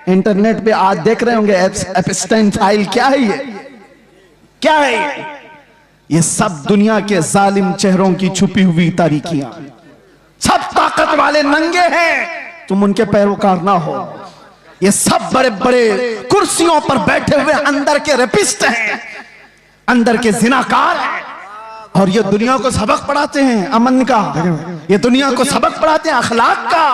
Internet पे आज देख रहे होंगे एप्स्टाइन फाइल। क्या है ये? क्या है ये? सब दुनिया के जालिम चेहरों की छुपी हुई तारीकियां। सब ताकत वाले नंगे हैं, तुम उनके पैरोकार ना हो। ये सब बड़े बड़े कुर्सियों पर बैठे हुए अंदर के रेपिस्ट हैं, अंदर के जिनाकार हैं, और ये दुनिया को सबक पढ़ाते हैं अमन का, ये दुनिया को सबक पढ़ाते हैं अखलाक का।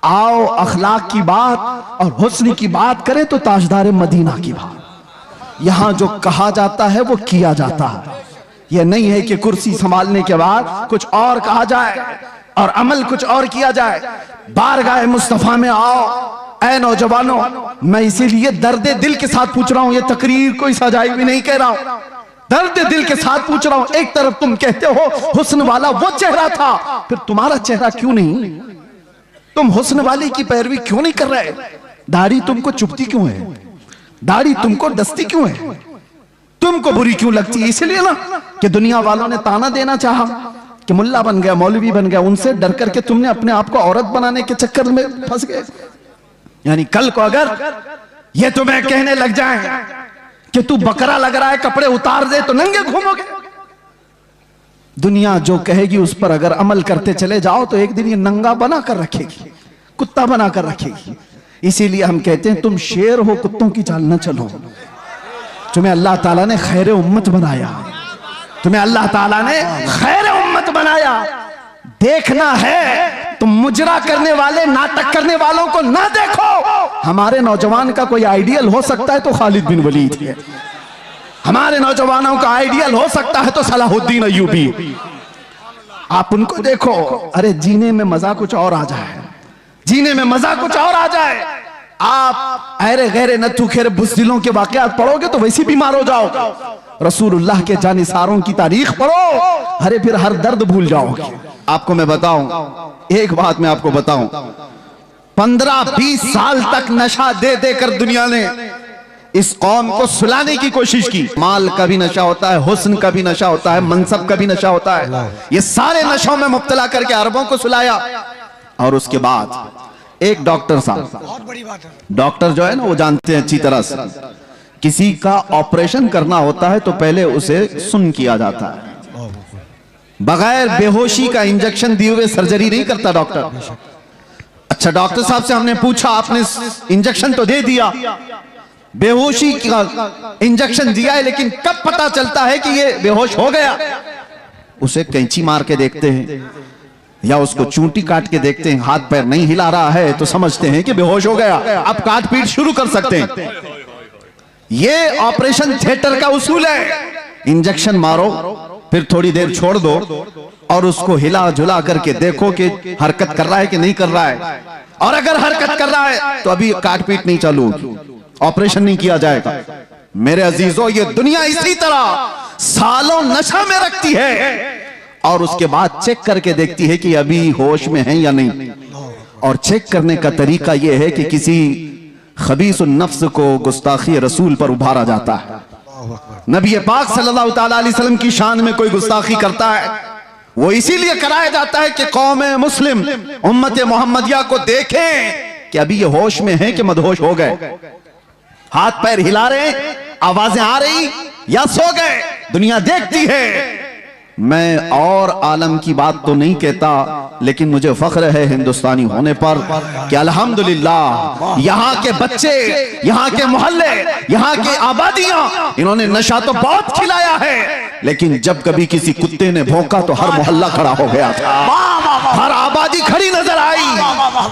आओ अखलाक की बात और हुस्न की बात करें तो ताजदार मदीना की बात। यहां जो कहा जाता है वो किया जाता है। यह नहीं है कि कुर्सी संभालने के बाद कुछ और कहा जाए और अमल कुछ और किया जाए। बारगाह मुस्तफा में आओ ऐ नौजवानों, मैं इसीलिए दर्द दिल के साथ पूछ रहा हूं, ये तकरीर कोई सजाई भी नहीं कह रहा हूं, दर्द दिल के साथ पूछ रहा हूं। एक तरफ तुम कहते हो हुस्न वाला वो चेहरा था, फिर तुम्हारा चेहरा क्यों नहीं? तुम हुस्न वाले की पैरवी क्यों नहीं कर रहे? दाढ़ी तुमको चुभती क्यों है? दाढ़ी तुमको डसती क्यों है? तुमको बुरी क्यों लगती है? इसलिए ना कि दुनिया वालों ने ताना देना चाहा कि मुल्ला बन गया, मौलवी बन गया, उनसे डर करके तुमने अपने आप को औरत बनाने के चक्कर में फंस गए। यानी कल को अगर ये तुम्हें कहने लग जाए कि तू बकरा लग रहा है, कपड़े उतार दे, तो नंगे घूमोगे। दुनिया जो कहेगी उस पर अगर अमल करते चले जाओ तो एक दिन ये नंगा बना कर रखेगी, कुत्ता बना कर रखेगी। इसीलिए हम कहते हैं तुम शेर हो, कुत्तों की चाल न चलो। तुम्हें अल्लाह ताला ने खैर उम्मत बनाया, तुम्हें अल्लाह ताला ने खैर उम्मत बनाया। देखना है तुम मुजरा करने वाले, नाटक करने वालों को ना देखो। हमारे नौजवान का कोई आइडियल हो सकता है तो खालिद बिन वलीद है, हमारे नौजवानों का आइडियल हो सकता है तो सलाहुद्दीन अय्यूबी। आप उनको देखो, अरे जीने में मजा कुछ और आ जाए, जीने में मजा कुछ और आ जाए। आप अरे गैरे नथु खेरे बुज़दिलों के वाकयात पढ़ोगे तो वैसे बीमार हो जाओगे। रसूलुल्लाह के जानिसारों की तारीख पढ़ो, अरे फिर हर दर्द भूल जाओगे। आपको मैं बताऊं, एक बात मैं आपको बताऊं, 15-20 साल तक नशा दे देकर दुनिया ने इस कौम को सुलाने की कोशिश की। माल का भी नशा होता है, हुस्न का भी नशा होता है, मनसब का भी नशा होता है। ये सारे नशों में मुब्तला करके अरबों को सुलाया। और उसके बाद एक डॉक्टर साहब, बहुत बड़ी बात है, डॉक्टर जो है ना वो जानते हैं अच्छी तरह से, किसी का ऑपरेशन करना होता है तो पहले उसे सुन किया जाता है। बगैर बेहोशी का इंजेक्शन दिए हुए सर्जरी नहीं करता डॉक्टर। अच्छा डॉक्टर साहब से हमने पूछा, आपने इंजेक्शन तो दे दिया, बेहोशी का इंजेक्शन दिया है, लेकिन कब पता चलता है कि ये बेहोश हो गया? उसे कैंची मार के देखते हैं या उसको चूंटी काट के देखते हैं, हाथ पैर नहीं हिला रहा है तो समझते हैं कि बेहोश हो गया, अब काट पीट शुरू कर सकते हैं। ये ऑपरेशन थिएटर का उसूल है। इंजेक्शन मारो, फिर थोड़ी देर छोड़ दो और उसको हिला झुला करके देखो कि हरकत कर रहा है कि नहीं कर रहा है, और अगर हरकत कर रहा है तो अभी काट पीट नहीं चालू होगी, ऑपरेशन नहीं किया जाएगा। मेरे अजीजों, ये दुनिया इसी तरह सालों नशा में रखती है और उसके बाद चेक करके देखती है कि अभी होश में है या नहीं। और चेक करने का तरीका यह है कि किसी खबीस नफ्स को गुस्ताखी रसूल पर उभारा जाता है। नबी पाक सल्लल्लाहु अलैहि वसल्लम की शान में कोई गुस्ताखी करता है, वो इसीलिए कराया जाता है कि कौम मुस्लिम उम्मत मोहम्मदिया को देखें कि अभी ये होश में है कि मदहोश हो गए, हाथ पैर हिला रहे, आवाजें आ रही या सो गए। दुनिया देखती है। मैं और आलम की बात तो नहीं कहता, लेकिन मुझे फख्र है हिंदुस्तानी होने पर कि अल्हम्दुलिल्लाह यहाँ के बच्चे, यहाँ के मोहल्ले, यहाँ की आबादियां, इन्होंने नशा तो बहुत खिलाया है, लेकिन जब कभी किसी कुत्ते ने भौंका तो हर मोहल्ला खड़ा हो गया था, हर आबादी खड़ी नजर आई।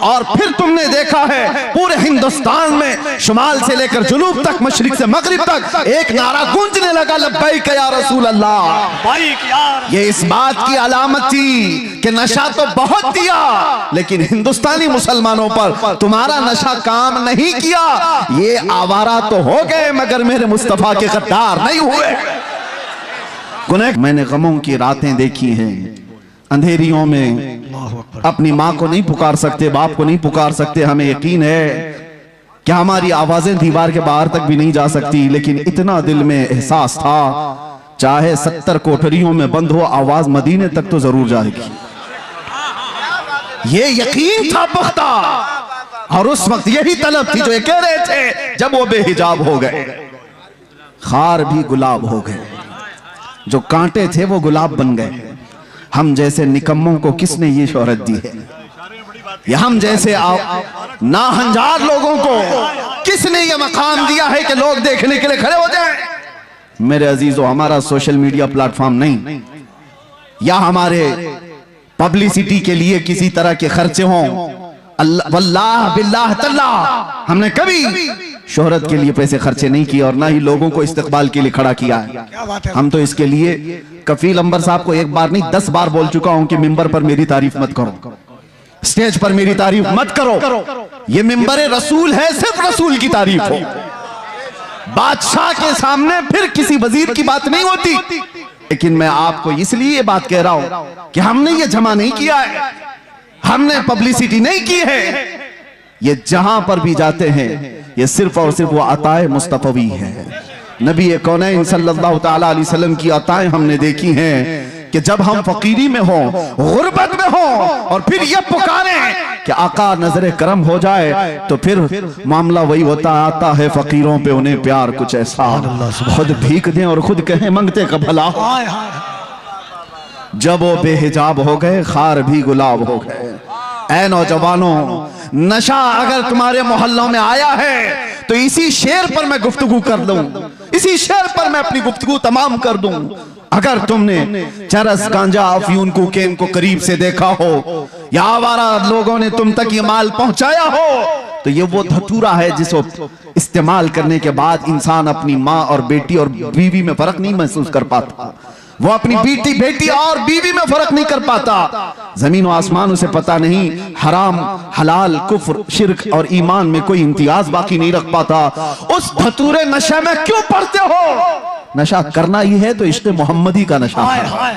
और फिर तुमने देखा है पूरे हिंदुस्तान में शुमाल से लेकर जुनूब तक, मशरिक से मगरिब तक एक नारा गूंजने लगा, लब्बैक या रसूल अल्लाह। ये इस बात की अलामत थी कि नशा तो बहुत दिया, लेकिन हिंदुस्तानी मुसलमानों पर तुम्हारा नशा काम नहीं किया। ये आवारा तो हो गए मगर मेरे मुस्तफा के गद्दार नहीं हुए। मैंने गमों की रातें देखी हैं, अंधेरियों में अपनी माँ को नहीं पुकार सकते, बाप को नहीं पुकार सकते। हमें यकीन है कि हमारी आवाजें दीवार के बाहर तक भी नहीं जा सकती, लेकिन इतना दिल में एहसास था चाहे 70 कोठरियों में बंद हो, आवाज मदीने तक तो जरूर जाएगी। ये यकीन था पुख्ता। और उस वक्त यही तलब थी जो ये कह रहे थे जब वो बेहिजाब हो गए, खार भी गुलाब हो गए, जो कांटे थे वो गुलाब बन गए। हम जैसे निकम्मों को किसने ये शोहरत दी है? या हम जैसे नाहंजार लोगों को किसने ये मकाम दिया है कि लोग देखने के लिए खड़े हो जाएं? मेरे अजीजों, हमारा सोशल मीडिया प्लेटफॉर्म नहीं, या हमारे पब्लिसिटी के लिए किसी तरह के खर्चे हों, अल्लाह वल्लाह बिल्लाह तल्लाह हमने कभी शोहरत के लिए पैसे खर्चे नहीं किए और ना ही लोगों को इस्तकबाल के लिए खड़ा किया है। हम तो इसके लिए कफील अंबर साहब को एक बार नहीं 10 बार बोल चुका हूं कि मिंबर पर मेरी तारीफ मत करो, स्टेज पर मेरी तारीफ मत करो। ये मिंबर रसूल है, सिर्फ रसूल की तारीफ हो। बादशाह के सामने फिर किसी वजीर की बात नहीं होती। लेकिन मैं आपको इसलिए ये बात कह रहा हूं कि हमने ये जमा नहीं किया है, हमने पब्लिसिटी नहीं की है। ये जहां पर भी जाते हैं ये सिर्फ और सिर्फ वो अताए मुस्तफवी है। नबी कौनैन सल्लल्लाहु तआला अलैहि वसल्लम की अताएं हमने देखी हैं कि जब हम फकीरी में हों, गुर्बत में हों और फिर ये पुकारें कि आका नजरे करम हो जाए, तो फिर मामला वही होता आता है फकीरों पे उन्हें प्यार कुछ ऐसा, खुद भीख दें और खुद कहें मंगते का भला। जब वो बेहिजाब हो गए, खार भी गुलाब हो गए। ऐ नौजवानों, नशा अगर तुम्हारे मोहल्लों में आया है तो इसी शेर पर मैं गुफ्तगू कर दूं, इसी शेर पर मैं अपनी गुफ्तगू तमाम कर दूं। अगर तुमने चरस, गांजा, अफयून, कोकेन को करीब से देखा हो या आवारा लोगों ने तुम तक ये माल पहुंचाया हो, तो ये वो धतूरा है जिसको इस्तेमाल करने के बाद इंसान अपनी माँ और बेटी और बीवी में फर्क नहीं महसूस कर पाता। वो अपनी बेटी और बीवी में फर्क नहीं कर पाता। जमीन और आसमान उसे पता नहीं, हराम, हलाल, कुफ्र, शिर्क और ईमान में कोई इम्तियाज बाकी नहीं रख पाता। उस धतूरे नशे में क्यों पड़ते हो? नशा करना ही है तो इश्क़ मोहम्मदी का नशा है।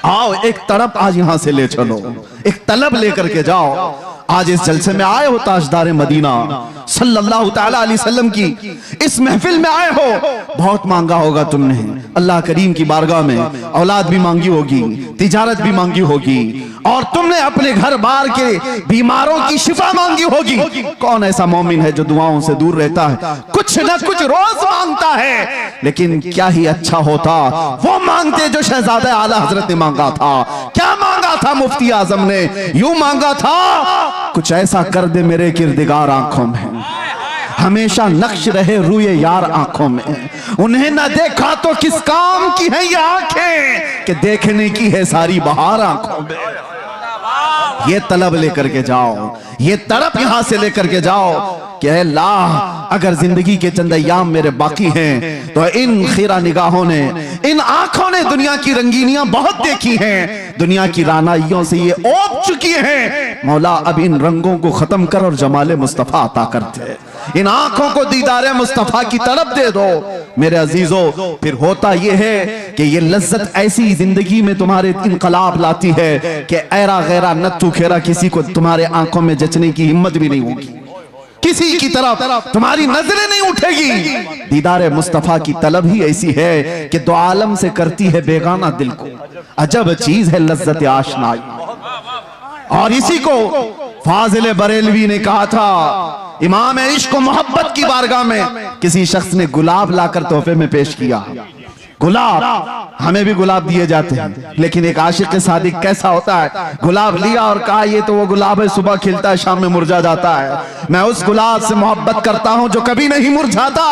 आओ एक तड़प आज यहां से ले चलो, एक तलब लेकर के जाओ। आज इस जलसे में आए हो, ताजदार मदीना सल्लल्लाहु तआला अलैहि वसल्लम की इस महफिल में आए हो, बहुत मांगा होगा तुमने अल्लाह करीम की बारगाह में, औलाद भी मांगी होगी, तिजारत भी मांगी होगी, और तुमने अपने घर बार के बीमारों की शिफा मांगी होगी। कौन ऐसा मोमिन है जो दुआओं से दूर रहता है? कुछ न कुछ रोज मांगता है, लेकिन क्या ही अच्छा होता वो मांगते जो शहजादा आला हजरत ने मांगा था। क्या मांगा था मुफ्ती आजम ने? यूं मांगा था, कुछ ऐसा कर दे मेरे किरदिगार आंखों में, हमेशा नक्श रहे रूए यार आंखों में। उन्हें न देखा तो किस काम की है ये आंखें कि देखने की है सारी बहार आंखों में। ये तलब लेकर के जाओ, ये तड़प यहां से लेकर के जाओ कि अल्लाह अगर जिंदगी के चंद अय्याम मेरे बाकी हैं तो इन खीरा निगाहों ने, इन आंखों ने दुनिया की रंगीनियां बहुत देखी हैं, दुनिया की रानाइयों से ये ओप चुकी हैं। मौला अब इन रंगों को खत्म कर और जमाले मुस्तफा अता कर दे, इन आंखों को दीदारे मुस्तफा की तरफ दे दो। मेरे अजीजों, फिर होता यह है कि ये लज्जत ऐसी जिंदगी में तुम्हारे इनकलाब लाती है कि ऐरा गैरा नत्थु खेरा किसी को तुम्हारे आंखों में जचने की हिम्मत भी नहीं होगी, किसी की तरफ तुम्हारी नजरें नहीं उठेगी। दीदारे मुस्तफा की तलब ही ऐसी है कि दो आलम से करती है बेगाना दिल को, अजब चीज है लज्जत आशनाई। और इसी को फाजिल बरेलवी ने कहा था, इमाम इश्क मोहब्बत की बारगाह में किसी शख्स ने गुलाब लाकर तोहफे में पेश किया। गुलाब, हमें भी गुलाब दिए जाते हैं, लेकिन एक आशिक सादिक कैसा होता है? गुलाब लिया और कहा ये तो वो गुलाब है, सुबह खिलता है शाम में मुरझा जाता है। मैं उस गुलाब से मोहब्बत करता हूं जो कभी नहीं मुरझाता।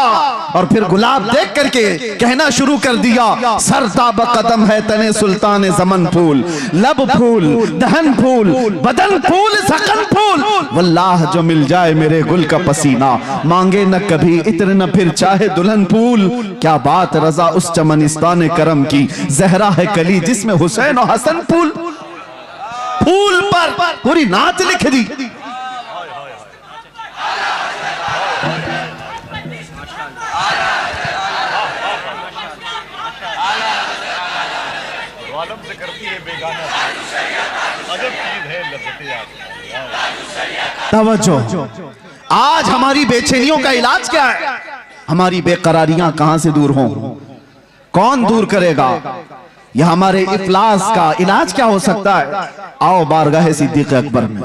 और फिर गुलाब देख करके कहना शुरू कर दिया, सरताब कदम है तने सुल्तान जमन फूल, लब फूल, दहन फूल, बदन फूल, सकन फूल, वल्लाह जो मिल जाए मेरे गुल का पसीना, मांगे न कभी इत्र न फिर चाहे दुल्हन फूल। क्या बात रजा उस चमनिस्तान करम की, जहरा है कली जिसमें हुसैन और हसन फूल। फूल पर पूरी नात लिख दी। तवज्जो, आज हमारी बेचैनियों का इलाज क्या है? हमारी बेकरारियां कहां से दूर हों? कौन दूर करेगा? यह हमारे इफलास का इलाज क्या हो सकता है? आओ बारगाह सिद्दीक़ अकबर में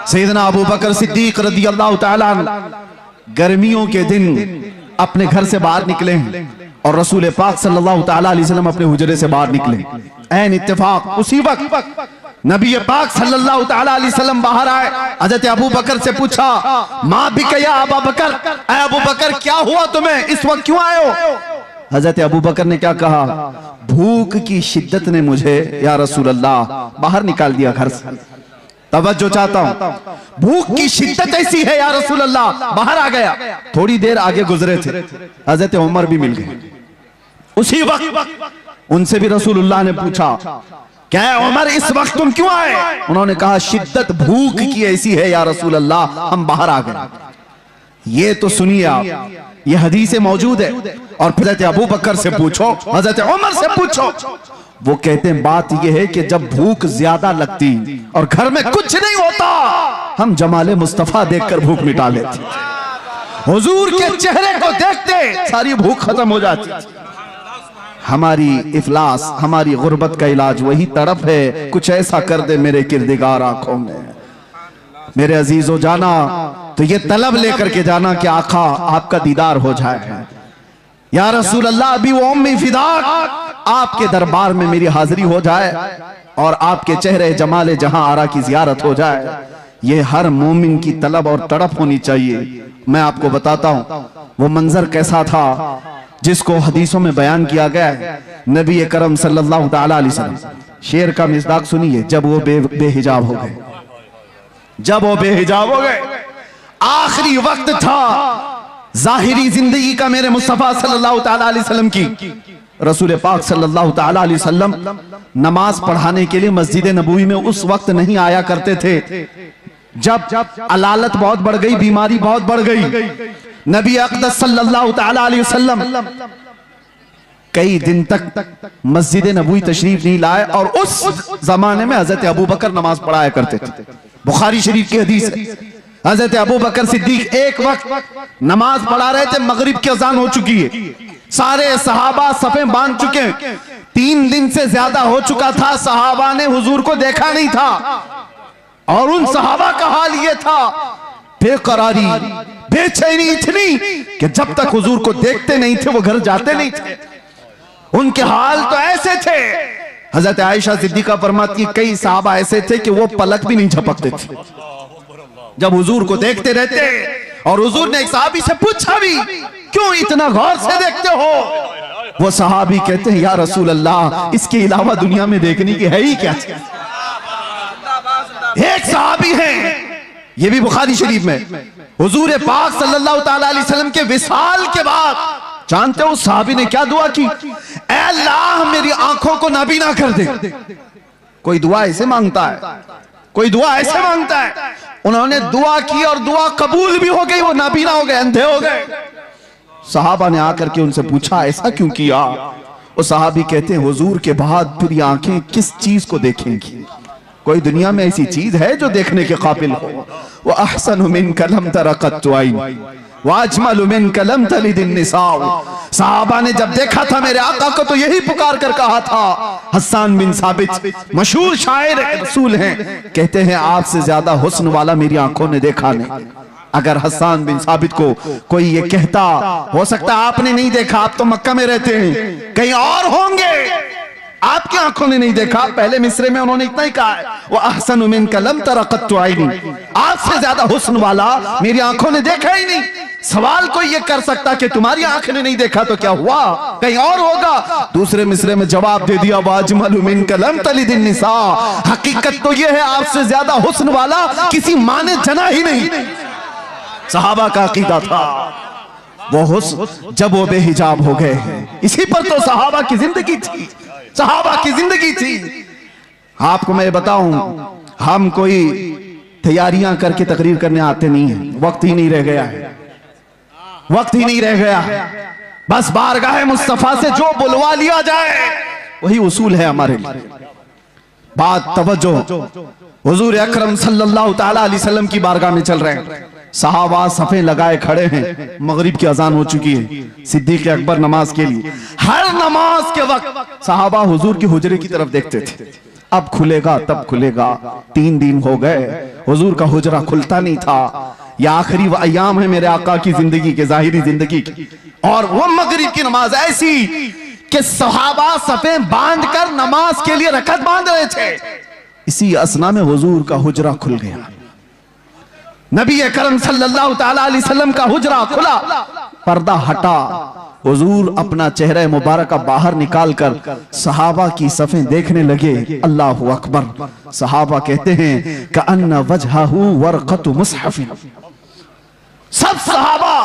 सैयदना अबू बकर सिद्दीक रज़ियल्लाहु ताला अन्हु गर्मियों के दिन अपने घर से बाहर निकले और रसूल पाक सल्लल्लाहु ताला अलैहि वसल्लम अपने हुजरे से बाहर निकले। ऐन इत्तेफाक उसी वक्त नबी पाक सल्लल्लाहु ताला अलैहि वसल्लम बाहर आए। हजरत अबू बकर से पूछा, माँ बिक या अबू बकर, अबू बकर क्या हुआ तुम्हें, इस वक्त क्यों आए हो? हजरत अबू बकर ने क्या कहा, भूख की शिद्दत ने मुझे या रसूल अल्लाह बाहर निकाल दिया घर से। तवज्जो चाहता हूं, भूख की शिद्दत ऐसी है या रसूल अल्लाह, बाहर आ गया। थोड़ी देर आगे गुजरे थे, हजरत उमर भी मिल गए। उसी वक्त उनसे भी रसूलुल्लाह ने पूछा, क्या उमर इस वक्त तुम क्यों आए? उन्होंने कहा, शिद्दत भूख की ऐसी है या रसूल अल्लाह, हम बाहर आ गए। ये तो सुनिए आप, ये हदीस मौजूद है। और फिर हजरत अबू बकर से पूछो, हजरत उमर से पूछो, वो कहते हैं बात यह है कि जब भूख ज्यादा लगती और घर में कुछ नहीं होता, हम जमाले मुस्तफा देखकर भूख मिटा लेते। हुजूर के चेहरे को देखते सारी भूख खत्म हो जाती। हमारी इफलास, हमारी गुर्बत का इलाज वही तड़प है, कुछ ऐसा कर दे मेरे किरदिगार आंखों में। मेरे अजीजों, जाना तो ये तलब लेकर के जाना कि आका आपका दीदार हो जाए। या रसूल अल्लाह, अभी वो उम्मी फिदाक, आपके दरबार में मेरी हाजिरी हो जाए और आपके चेहरे जमाले जहां आरा की जियारत हो जाए। ये हर मोमिन की तलब और तड़प होनी चाहिए। मैं आपको बताता हूं वो मंजर कैसा था जिसको हदीसों में बयान किया गया है। नबी करम सल्लल्लाहु ताला अलैहि वसल्लम, शेर का मिज़दाक सुनिए, जब वो बेहिजाब हो गए, जब वो बेहिजाब हो गए, आखिरी वक्त था जाहिरी जिंदगी का मेरे मुस्तफा सल्लल्लाहु ताला अलैहि वसल्लम की। रसूल पाक सल्लल्लाहु ताला अलैहि वसल्लम नमाज पढ़ाने के लिए मस्जिद नबवी में उस वक्त नहीं आया करते थे जब अलालत बहुत बढ़ गई, बीमारी बहुत बढ़ गई। नबी अक़दस सल्लल्लाहु ताला अलैहि वसल्लम कई दिन तक मस्जिद नबवी तशरीफ नहीं लाए और उस जमाने में हजरत अबू बकर नमाज पढ़ाया करते थे। बुखारी शरीफ की हदीस है, हजरत अबू बकर सिद्दीक एक वक्त नमाज पढ़ा रहे थे, मगरिब की अजान हो चुकी है, सारे सहाबा सफे बांध चुके हैं, 3 दिन से ज्यादा हो चुका था, सहाबा ने हुजूर को देखा नहीं था। और उन सहाबा का हाल ये था, बेकरारी, बेचैनी इतनी कि जब तक हुजूर को देखते नहीं थे वो घर जाते नहीं थे। उनके हाल तो ऐसे थे, हजरत आयशा सिद्दीका फरमाती, कई सहाबा ऐसे थे कि वो पलक भी नहीं झपकते थे जब हुजूर को देखते रहते। और हुजूर ने एक सहाबी से पूछा भी, क्यों इतना गौर से देखते हो? वो सहाबी कहते हैं, या रसूल अल्लाह, इसके अलावा दुनिया में देखने की है ही क्या? एक सहाबी है, ये भी बुखारी शरीफ में, हुजूर पाक सल्लल्लाहु ताला अलैहि वसल्लम के विसाल के बाद, जानते हो उस सहाबी ने क्या दुआ की? ऐ अल्लाह, मेरी आंखों को नाबीना कर दे। कोई दुआ ऐसे मांगता है, कोई दुआ ऐसे मांगता है। उन्होंने दुआ की और दुआ कबूल भी हो गई, वो नाबीना हो गए, अंधे हो गए। सहाबा ने आकर के उनसे पूछा, ऐसा क्यों किया? वो सहाबी कहते हैं, हुजूर के बाद फिर ये आंखें किस चीज को देखेंगी? कोई दुनिया में ऐसी चीज है जो देखने के काबिल हो? वो अहसनु मिनका लम तरा क़त्तु ऐन व अजमलु मिनका लम तलिद निसाउ। सहाबा ने जब देखा था मेरे आका को तो यही पुकार कर कहा था। हस्सान बिन साबित मशहूर शायर रसूल हैं, कहते हैं आपसे ज्यादा हुस्न वाला मेरी आंखों ने देखा नहीं। अगर हस्सान बिन साबित को कोई ये कहता, हो सकता आपने नहीं देखा, आप तो मक्का में रहते हैं, कहीं और होंगे, आपकी आंखों ने नहीं देखा। पहले मिसरे में उन्होंने इतना ही कहा है, वो अहसनु मिनका लम तरा क़त्तु ऐनी, आपसे ज्यादा हुस्न वाला मेरी आंखों ने देखा ही नहीं। सवाल कोई ये कर सकता कि तुम्हारी आंख ने नहीं देखा तो क्या हुआ, कहीं और होगा? दूसरे मिसरे में जवाब दे दिया, वाजमलु मिनका लम तलिद निसा, हकीकत तो ये है आपसे ज्यादा हुस्न वाला किसी माँ ने जना ही नहीं। सहाबा का अकीदा था वो हुस्न जब वो बेहिजाब हो गए हैं। इसी पर तो सहाबा की जिंदगी थी, सहाबा की जिंदगी थी। आपको मैं बताऊं, हम कोई तैयारियां करके तकरीर करने आते नहीं है, वक्त ही नहीं रह गया है, वक्त ही नहीं रह गया है। बस बारगाह मुस्तफा से जो बुलवा लिया जाए वही उसूल है हमारे लिए। बात तवज्जो, हुजूर अकरम सल्लल्लाहु ताला अलैहि वसल्लम की बारगाह में चल रहे हैं, सहाबा सफे लगाए खड़े हैं, मगरिब की अजान हो चुकी है, सिद्दीक अकबर नमाज के लिए। हर नमाज के वक्त सहाबा हुजूर की हुजरे की तरफ देखते थे, अब खुलेगा तब खुलेगा। 3 दिन हो गए, हुजूर का हुजरा खुलता नहीं था। यह आखिरी अयाम है मेरे आका की जिंदगी के, जाहिरी जिंदगी की। और वो मगरिब की नमाज ऐसी कि सहाबा सफे बांध कर नमाज के लिए रकत बांध रहे थे। इसी असना में हुजूर का हुजरा खुल गया। नबी करम सल्लल्लाहु तआला अलैहि वसल्लम का हुजरा खुला, पर्दा हटा, हुजूर अपना चेहरा मुबारक बाहर निकाल कर सहाबा की सफ़ें देखने लगे। अल्लाहु अकबर। सहाबा कहते हैं कि अन्ना वजहहू वरक़तु मुसहफ़। सब सहाबा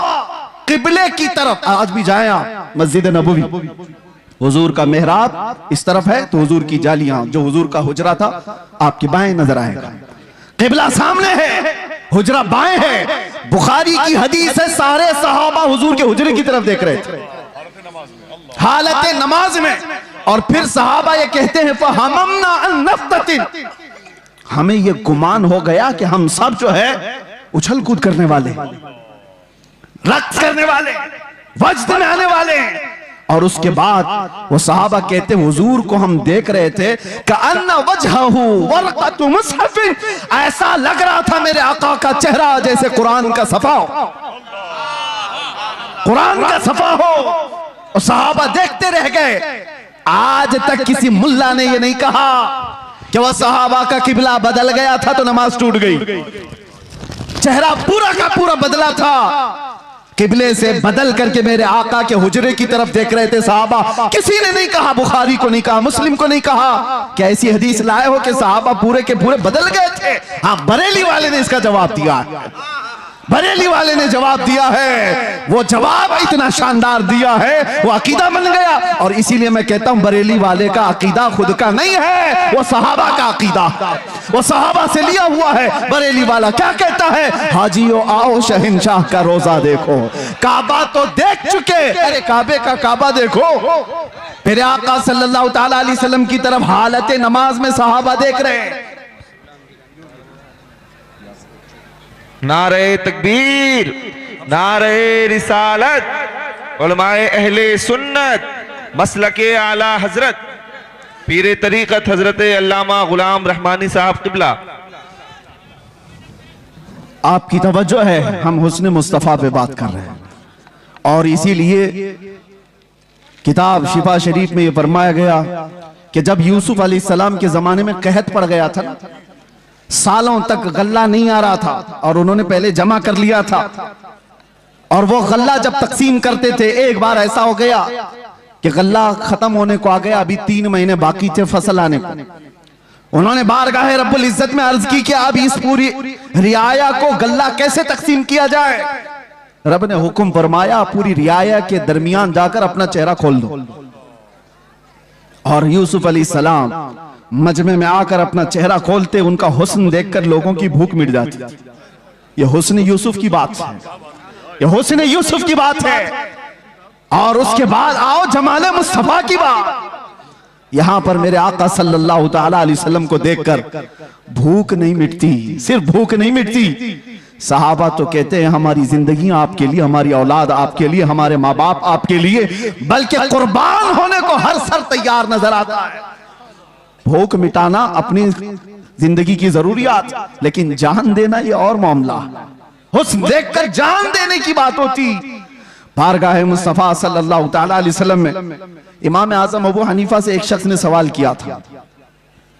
किबले की तरफ, आज भी जाए आप मस्जिद नबवी, हुजूर का मेहराब इस तरफ है तो हुजूर की जालियां, जो हुजूर का हुजरा था आपकी बाएं नजर आएगा। किबला सामने है, हुजरा बाएं है। बुखारी की हदीस है, सारे सहाबा हुजूर के हुजरे की तरफ देख रहे थे हालत नमाज में। और फिर सहाबा ये कहते हैं फहममना अन नफ्ततिन, हमें ये गुमान हो गया कि हम सब जो है उछल कूद करने वाले, रक्स करने वाले, वज्द में आने वाले हैं। और उसके बाद वो सहाबा कहते हैं हुजूर को हम देख रहे थे कि अन्ना वजहहू वरक़तु मुसहफ़, ऐसा लग रहा था मेरे आका का चेहरा जैसे कुरान का सफा हो, कुरान का सफा हो। और सहाबा देखते रह गए। आज तक किसी मुल्ला ने यह नहीं कहा कि वह सहाबा का किबला बदल गया था तो नमाज टूट गई। चेहरा पूरा का पूरा बदला था, किबले से बदल करके मेरे आका के हुजरे की तरफ देख रहे थे सहाबा। किसी ने नहीं कहा, बुखारी को नहीं कहा, मुस्लिम को नहीं कहा क्या ऐसी हदीस लाए हो कि सहाबा पूरे के पूरे बदल गए थे। हाँ, बरेली वाले ने इसका जवाब दिया, बरेली वाले ने जवाब दिया है। वो जवाब इतना शानदार दिया है, वो अकीदा बन गया। और इसीलिए मैं कहता हूं बरेली वाले का अकीदा खुद का नहीं है, वो सहाबा का अकीदा, वो सहाबा से लिया हुआ है। बरेली वाला क्या कहता है, हाजियो आओ शहंशाह का रोजा देखो, काबा तो देख चुके, अरे काबे का काबा देखो। मेरे आका सल्लल्लाहु तआला अलैहि वसल्लम की तरफ हालत नमाज में सहाबा देख रहे हैं। नारे तकबीर, नारे रिसालत, उलमाए अहले सुन्नत, मसलके आला हजरत पीरे तरीक़त हजरत अल्लामा गुलाम रहमानी साहब किबला। आपकी तवज्जो है, हम हुस्न मुस्तफ़ा पे बात कर रहे हैं। और इसीलिए किताब शिफा शरीफ में यह फरमाया गया कि जब यूसुफ अलैहिस्सलाम के जमाने में कहत पड़ गया था, सालों तक गल्ला नहीं आ रहा था और उन्होंने पहले जमा कर लिया था, और वो गल्ला जब तकसीम करते थे, एक बार ऐसा हो गया कि गल्ला खत्म होने को आ गया, अभी 3 महीने बाकी थे फसल आने को। उन्होंने बारगाह रब्बुल इज्जत में अर्ज की कि अब इस पूरी रियाया को गल्ला कैसे तकसीम किया जाए। रब ने हुक्म फरमाया पूरी रियाया के दरमियान जाकर अपना चेहरा खोल दो। और यूसुफ अलैहिस्सलाम मजमे में आकर अपना चेहरा खोलते, उनका हुस्न देखकर लोगों की भूख मिट जाती। यह हुस्न यूसुफ की बात है, यह हुस्न यूसुफ की बात है। और उसके बाद आओ जमाले मुस्तफा की बात। यहां पर मेरे आका सल्लल्लाहु तआला अलैहि वसल्लम को देखकर भूख नहीं मिटती, सिर्फ भूख नहीं मिटती। सहाबा तो कहते हैं हमारी जिंदगी आपके लिए, हमारी औलाद आपके लिए, हमारे माँ बाप आपके लिए, बल्कि कुर्बान होने को हर सर तैयार नजर आता है। भूख मिटाना अपनी जिंदगी की जरूरियात, लेकिन जान देना ये और मामला। हुस्न देखकर जान देने की बात होती। बारगाह मुस्तफा सल्लल्लाहु तआला अलैहि वसल्लम में इमाम आजम अबू हनीफा से एक शख्स ने सवाल किया था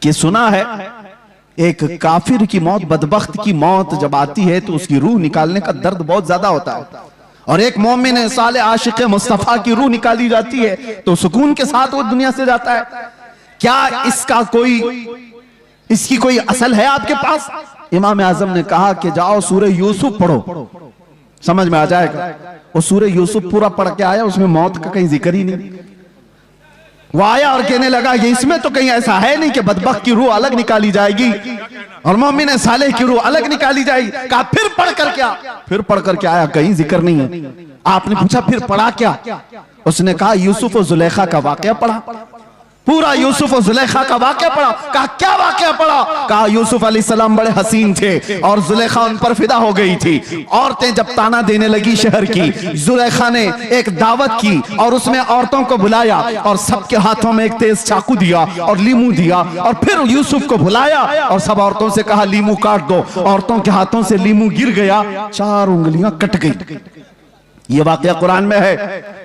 कि सुना है एक काफिर की मौत, बदबख्त की मौत जब आती है तो उसकी रूह निकालने का दर्द बहुत ज्यादा होता है, और एक मोमिन साले आशिक मुस्तफा की रूह निकाली जाती है तो सुकून के साथ वो दुनिया से जाता है। क्या इसका इसकी कोई असल है आपके पास? इमाम आजम ने कहा कि जाओ सूरह यूसुफ पढ़ो, समझ में आ जाएगा। वो सूरह यूसुफ पूरा पढ़ के आया, उसमें मौत का कहीं जिक्र ही नहीं। वो आया और कहने लगा ये इसमें तो कहीं ऐसा है नहीं कि बदबख्त की रूह अलग निकाली जाएगी और मोमिन सालेह की रूह अलग निकाली जाएगी। कहा फिर पढ़ कर क्या? फिर पढ़ कर क्या आया? कहीं जिक्र नहीं है। आपने पूछा फिर पढ़ा क्या? उसने कहा यूसुफ और जुलेखा का वाकया पढ़ा। पूरा यूसुफ और जुलेखा का वाकया पढ़ा। कहा क्या वाकया पढ़ा? कहा यूसुफ अलैहिस्सलाम बड़े हसीन थे और जुलेखा उन पर फिदा हो गई थी। औरतें जब ताना देने लगी शहर की, जुलेखा ने एक दावत की और उसमें औरतों को बुलाया और सबके हाथों में एक तेज चाकू दिया और लीमू दिया और फिर यूसुफ को बुलाया और सब औरतों से कहा लीमू काट दो। औरतों के हाथों से लीमू गिर गया, 4 उंगलियां कट गई। ये वाकया कुरान में है।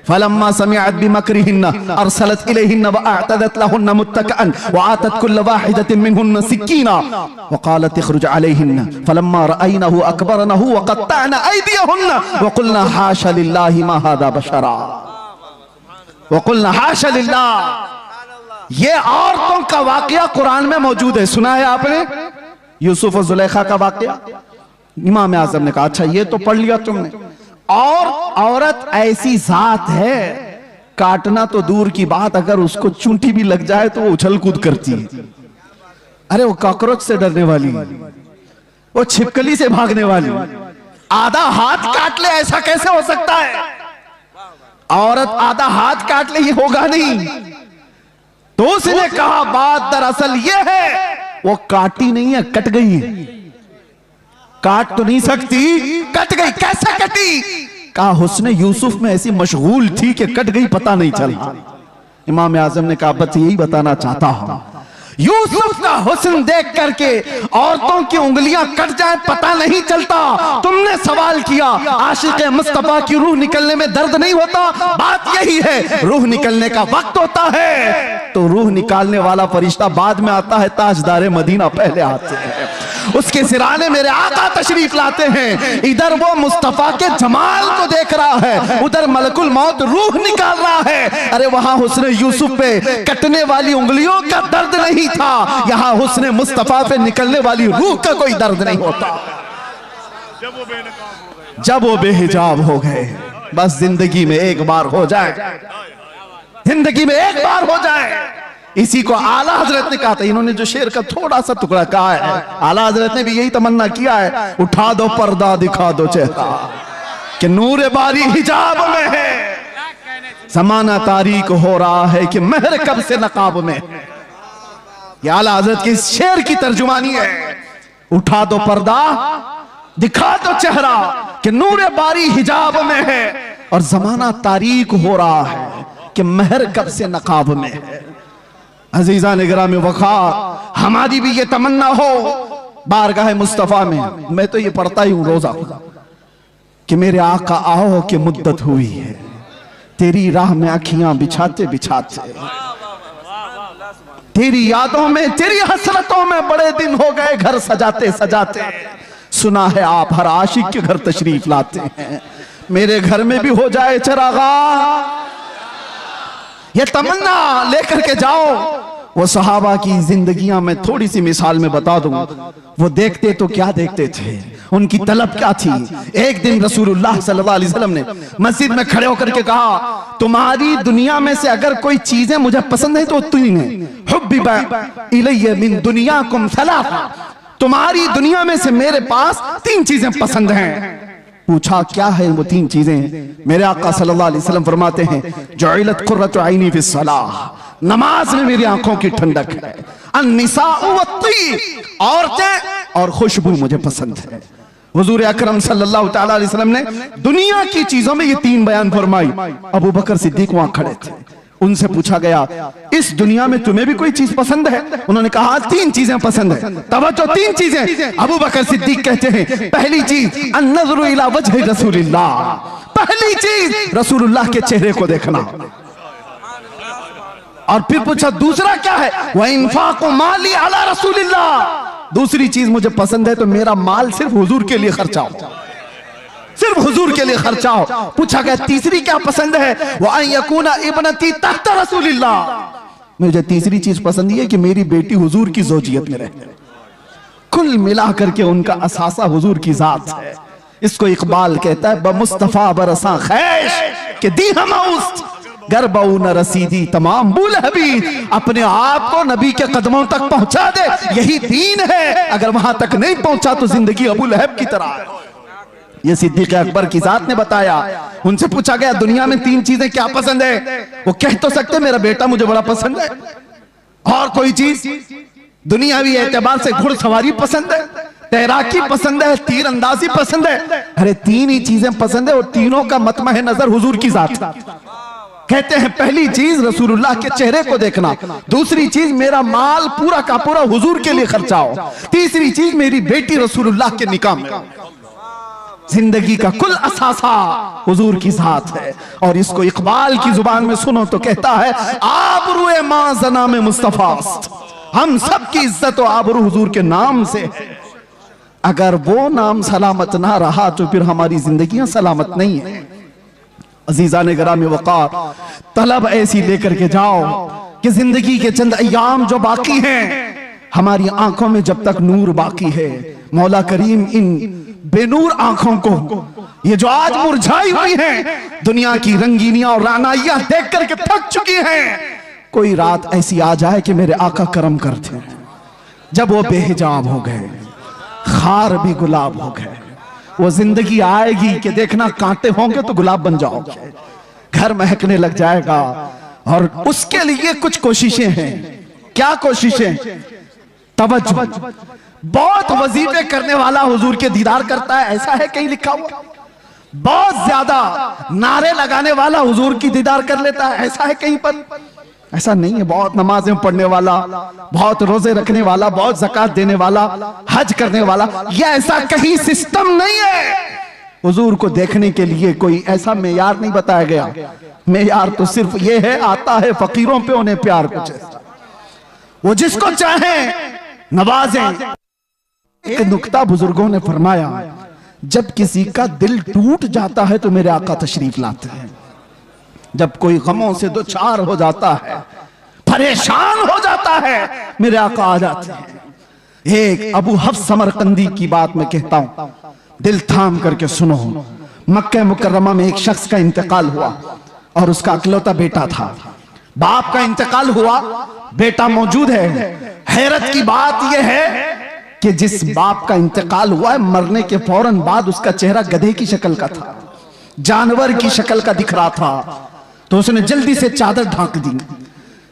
फलम्मा समिअत बिमक्रिहिन्ना अरसलत इलैहिन्ना वअअतदत लहुन्ना मुत्तकअन वआतत कुल्ल वाहिदतिन मिनहुन्ना सिक्कीना वक़ालत इखरुज अलैहिन्ना फलम्मा रअयनहु अकबरनहु वक़त्तअना अयदियहुन्ना वक़ुलना हाशा लिल्लाहि मा हादा बशरा वक़ुलना हाशा लिल्लाह। ये औरतों का वाकया कुरान में मौजूद है, सुना है आपने? यूसुफ और जुलेखा का वाकया। इमाम आज़म ने कहा अच्छा ये तो पढ़ लिया तुमने। और औरत ऐसी जात है, काटना तो दूर की बात, अगर उसको चूंटी भी लग जाए तो वो उछल कूद करती है। अरे वो कॉकरोच से डरने वाली, वो छिपकली से भागने वाली, आधा हाथ काट ले, ऐसा कैसे हो सकता है? औरत आधा हाथ काट ले, ये होगा नहीं। तो उसने कहा बात दरअसल ये है, वो काटी नहीं है, कट गई है। काट तो नहीं सकती, कट गई। कैसे कटी? कहा हुस्न यूसुफ में ऐसी मशगूल थी कि कट गई, पता नहीं चला। इमाम आजम ने कहा बस यही बताना चाहता हूं, यूसुफ का हुस्न देख करके औरतों की उंगलियां कट जाए पता नहीं चलता। तुमने सवाल किया आशिक मुस्तफा की रूह निकलने में दर्द नहीं होता? बात यही है, रूह निकलने का वक्त होता है तो रूह निकालने वाला फरिश्ता बाद में आता है, ताजदारे मदीना पहले आते हैं। उसके सिराने मेरे आका तशरीफ लाते हैं। इधर वो मुस्तफा के जमाल को देख रहा है, उधर मलकुल मौत रूह निकाल रहा है। अरे वहां हुस्न यूसुफ पे कटने वाली उंगलियों का दर्द नहीं था, यहां हुस्न मुस्तफा पे निकलने वाली रूह का कोई दर्द नहीं होता। जब वो बेहिजाब हो गए, बस जिंदगी में एक बार हो जाए, जिंदगी में एक बार हो जाए। इसी को आला हजरत ने कहा था। इन्होंने जो शेर का थोड़ा सा टुकड़ा कहा है, आला हजरत ने भी यही तमन्ना किया है, उठा दो पर्दा दिखा दो चेहरा कि नूर बारी हिजाब में है, जमाना तारीक हो रहा है कि महर कब से नकाब में। ये आला हजरत के शेर की तर्जुमानी है, उठा दो पर्दा दिखा दो चेहरा कि नूर बारी हिजाब में है और जमाना तारीक हो रहा है कि महर कब से नकाब में है। अजीजा निगराम वक़ार, हमारी भी ये तमन्ना हो बारगाह मुस्तफा में। मैं तो ये पढ़ता ही हूं रोजा कि मेरे आका आओ कि मुद्दत हुई है, तेरी राह में आँखियां बिछाते बिछाते, तेरी यादों में तेरी हसरतों में बड़े दिन हो गए घर सजाते सजाते। सुना है आप हर आशिक के घर तशरीफ लाते हैं, मेरे घर में भी हो जाए चरागा। ये तमन्ना लेकर के जाओ। वो सहाबा की जिंदगियां में थोड़ी सी मिसाल में बता दूं, वो देखते तो क्या देखते थे, उनकी तलब क्या थी। एक दिन रसूलुल्लाह सल्लल्लाहु अलैहि वसल्लम ने मस्जिद में खड़े होकर के कहा, तुम्हारी दुनिया में से अगर कोई चीजें मुझे पसंद है तो तीन है। हुब्बिबा इलैया मिन दुनियाकुम सलासा, तुम्हारी दुनिया में से मेरे पास 3 चीजें पसंद हैं। पूछा क्या है वो 3 चीजें? मेरे आका सल्लल्लाहु अलैहि वसल्लम फरमाते हैं, जुइलत कुर्रतु ऐनी फिस सलाह, नमाज में मेरी आंखों की ठंडक है। अन्निसाउ वत्तीब, औरतें और खुशबू मुझे पसंद है। हुजूर अकरम सल्लल्लाहु तआला अलैहि वसल्लम ने दुनिया की चीजों में ये 3 बयान फरमाई। अबू बकर सिद्दीक वहां खड़े थे, उनसे पूछा गया इस दुनिया में तुम्हें भी कोई चीज पसंद है? उन्होंने कहा 3 चीजें पसंद है। तवज्जो, 3 चीजें। अबू बकर सिद्दीक कहते हैं, पहली चीज अन्नज़रु इला वजहि रसूलिल्लाह, पहली चीज रसूलुल्लाह के चेहरे को देखना। और फिर पूछा दूसरा क्या है? व इन्फाक़ु माली अला रसूलिल्लाह, दूसरी चीज मुझे पसंद है तो मेरा माल सिर्फ हुजूर के लिए खर्चा हो, सिर्फ हुजूर के लिए खर्चा हो। पूछा गया तीसरी क्या पसंद है? वो अन यकूना इब्नती तहत रसूलिल्लाह, मुझे तीसरी चीज पसंद है कि मेरी बेटी हुजूर की ज़ौजियत में रहे। कुल मिला करके उनका असासा हुजूर की जात है। इसको इकबाल कहता है, बमुस्तफा बरसा खैश के दी हम उस गरबऊ न रसीदी तमाम बुल हबीब, अपने आप को नबी के कदमों तक पहुंचा दे, यही दीन है। अगर वहां तक नहीं पहुंचा तो जिंदगी अबू लहब की तरह है। ये सिद्दीक अकबर की जात ने बताया। उनसे पूछा गया दुनिया में 3 चीजें क्या पसंद है? वो कह तो सकते मेरा बेटा मुझे बड़ा पसंद है, और कोई चीज दुनियावी एतबार से घुड़सवारी पसंद है, तैराकी पसंद है, तीरंदाजी पसंद है? अरे तीन ही चीजें पसंद है और तीनों का मतमह नजर हुजूर की जात। कहते हैं पहली चीज रसूलुल्लाह के चेहरे को देखना, दूसरी चीज मेरा माल पूरा का पूरा हुजूर के लिए खर्चा हो, तीसरी चीज मेरी बेटी रसूलुल्लाह के निकाह में। जिंदगी का कुल असासा हुजूर की जात है। और इसको इकबाल की जुबान में सुनो तो कहता है आबरूए मां जना में मुस्तफा, हम सब की इज्जत और आबरू हुजूर के नाम से है। अगर वो नाम सलामत ना रहा तो फिर हमारी जिंदगियां सलामत नहीं है। अजीजा ने गिरामी वक़ार, तलब ऐसी लेकर के जाओ कि जिंदगी के चंद अय्याम जो बाकी हैं, हमारी आंखों में जब तक नूर बाकी है, मौला करीम इन बेनूर आंखों को, ये जो आज मुरझाई हुई हैं, दुनिया की रंगीनियां और रानाइयां देख करके थक चुकी हैं, कोई रात ऐसी आ जाए कि मेरे आका करम करते हैं, जब वो बेहिजाब हो गए, खार भी गुलाब हो गए, वो जिंदगी आएगी कि देखना कांटे होंगे तो गुलाब बन जाओगे, घर महकने लग जाएगा। और उसके लिए कुछ कोशिशें हैं। क्या कोशिशें? तवज्जो। बहुत वजीफे करने वाला हुजूर के दीदार करता है, ऐसा है कहीं लिखा हुआ? बहुत ज्यादा नारे लगाने वाला हुजूर की दीदार कर लेता है, ऐसा है कहीं पर? ऐसा नहीं है। बहुत नमाजें पढ़ने वाला, बहुत रोजे रखने वाला, बहुत ज़कात देने वाला, हज करने वाला, यह ऐसा कहीं सिस्टम नहीं है। हुजूर को देखने के लिए कोई ऐसा मेयार नहीं बताया गया। मेयार तो सिर्फ ये है, आता है फकीरों पे उन्हें प्यार कुछ ऐसा, वो जिसको चाहे नवाजें। एक नुक्ता बुजुर्गों ने फरमाया, जब किसी का दिल टूट जाता है तो मेरे आका तशरीफ लाते हैं। जब कोई गमों से दो चार हो जाता है, परेशान हो जाता है, मेरे आका आ जाते हैं। एक अबू हफ्स समरकंदी की बात मैं कहता हूं, दिल थाम करके सुनो। मक्का मुकर्रमा में एक शख्स का इंतकाल हुआ और उसका अकलौता बेटा था। बाप का इंतकाल हुआ, बेटा मौजूद है। हैरत की बात यह है कि जिस बाप का इंतकाल हुआ है, मरने के फौरन बाद उसका चेहरा गधे की शक्ल का था, जानवर की शक्ल का दिख रहा था। तो उसने जल्दी से चादर ढांक दी,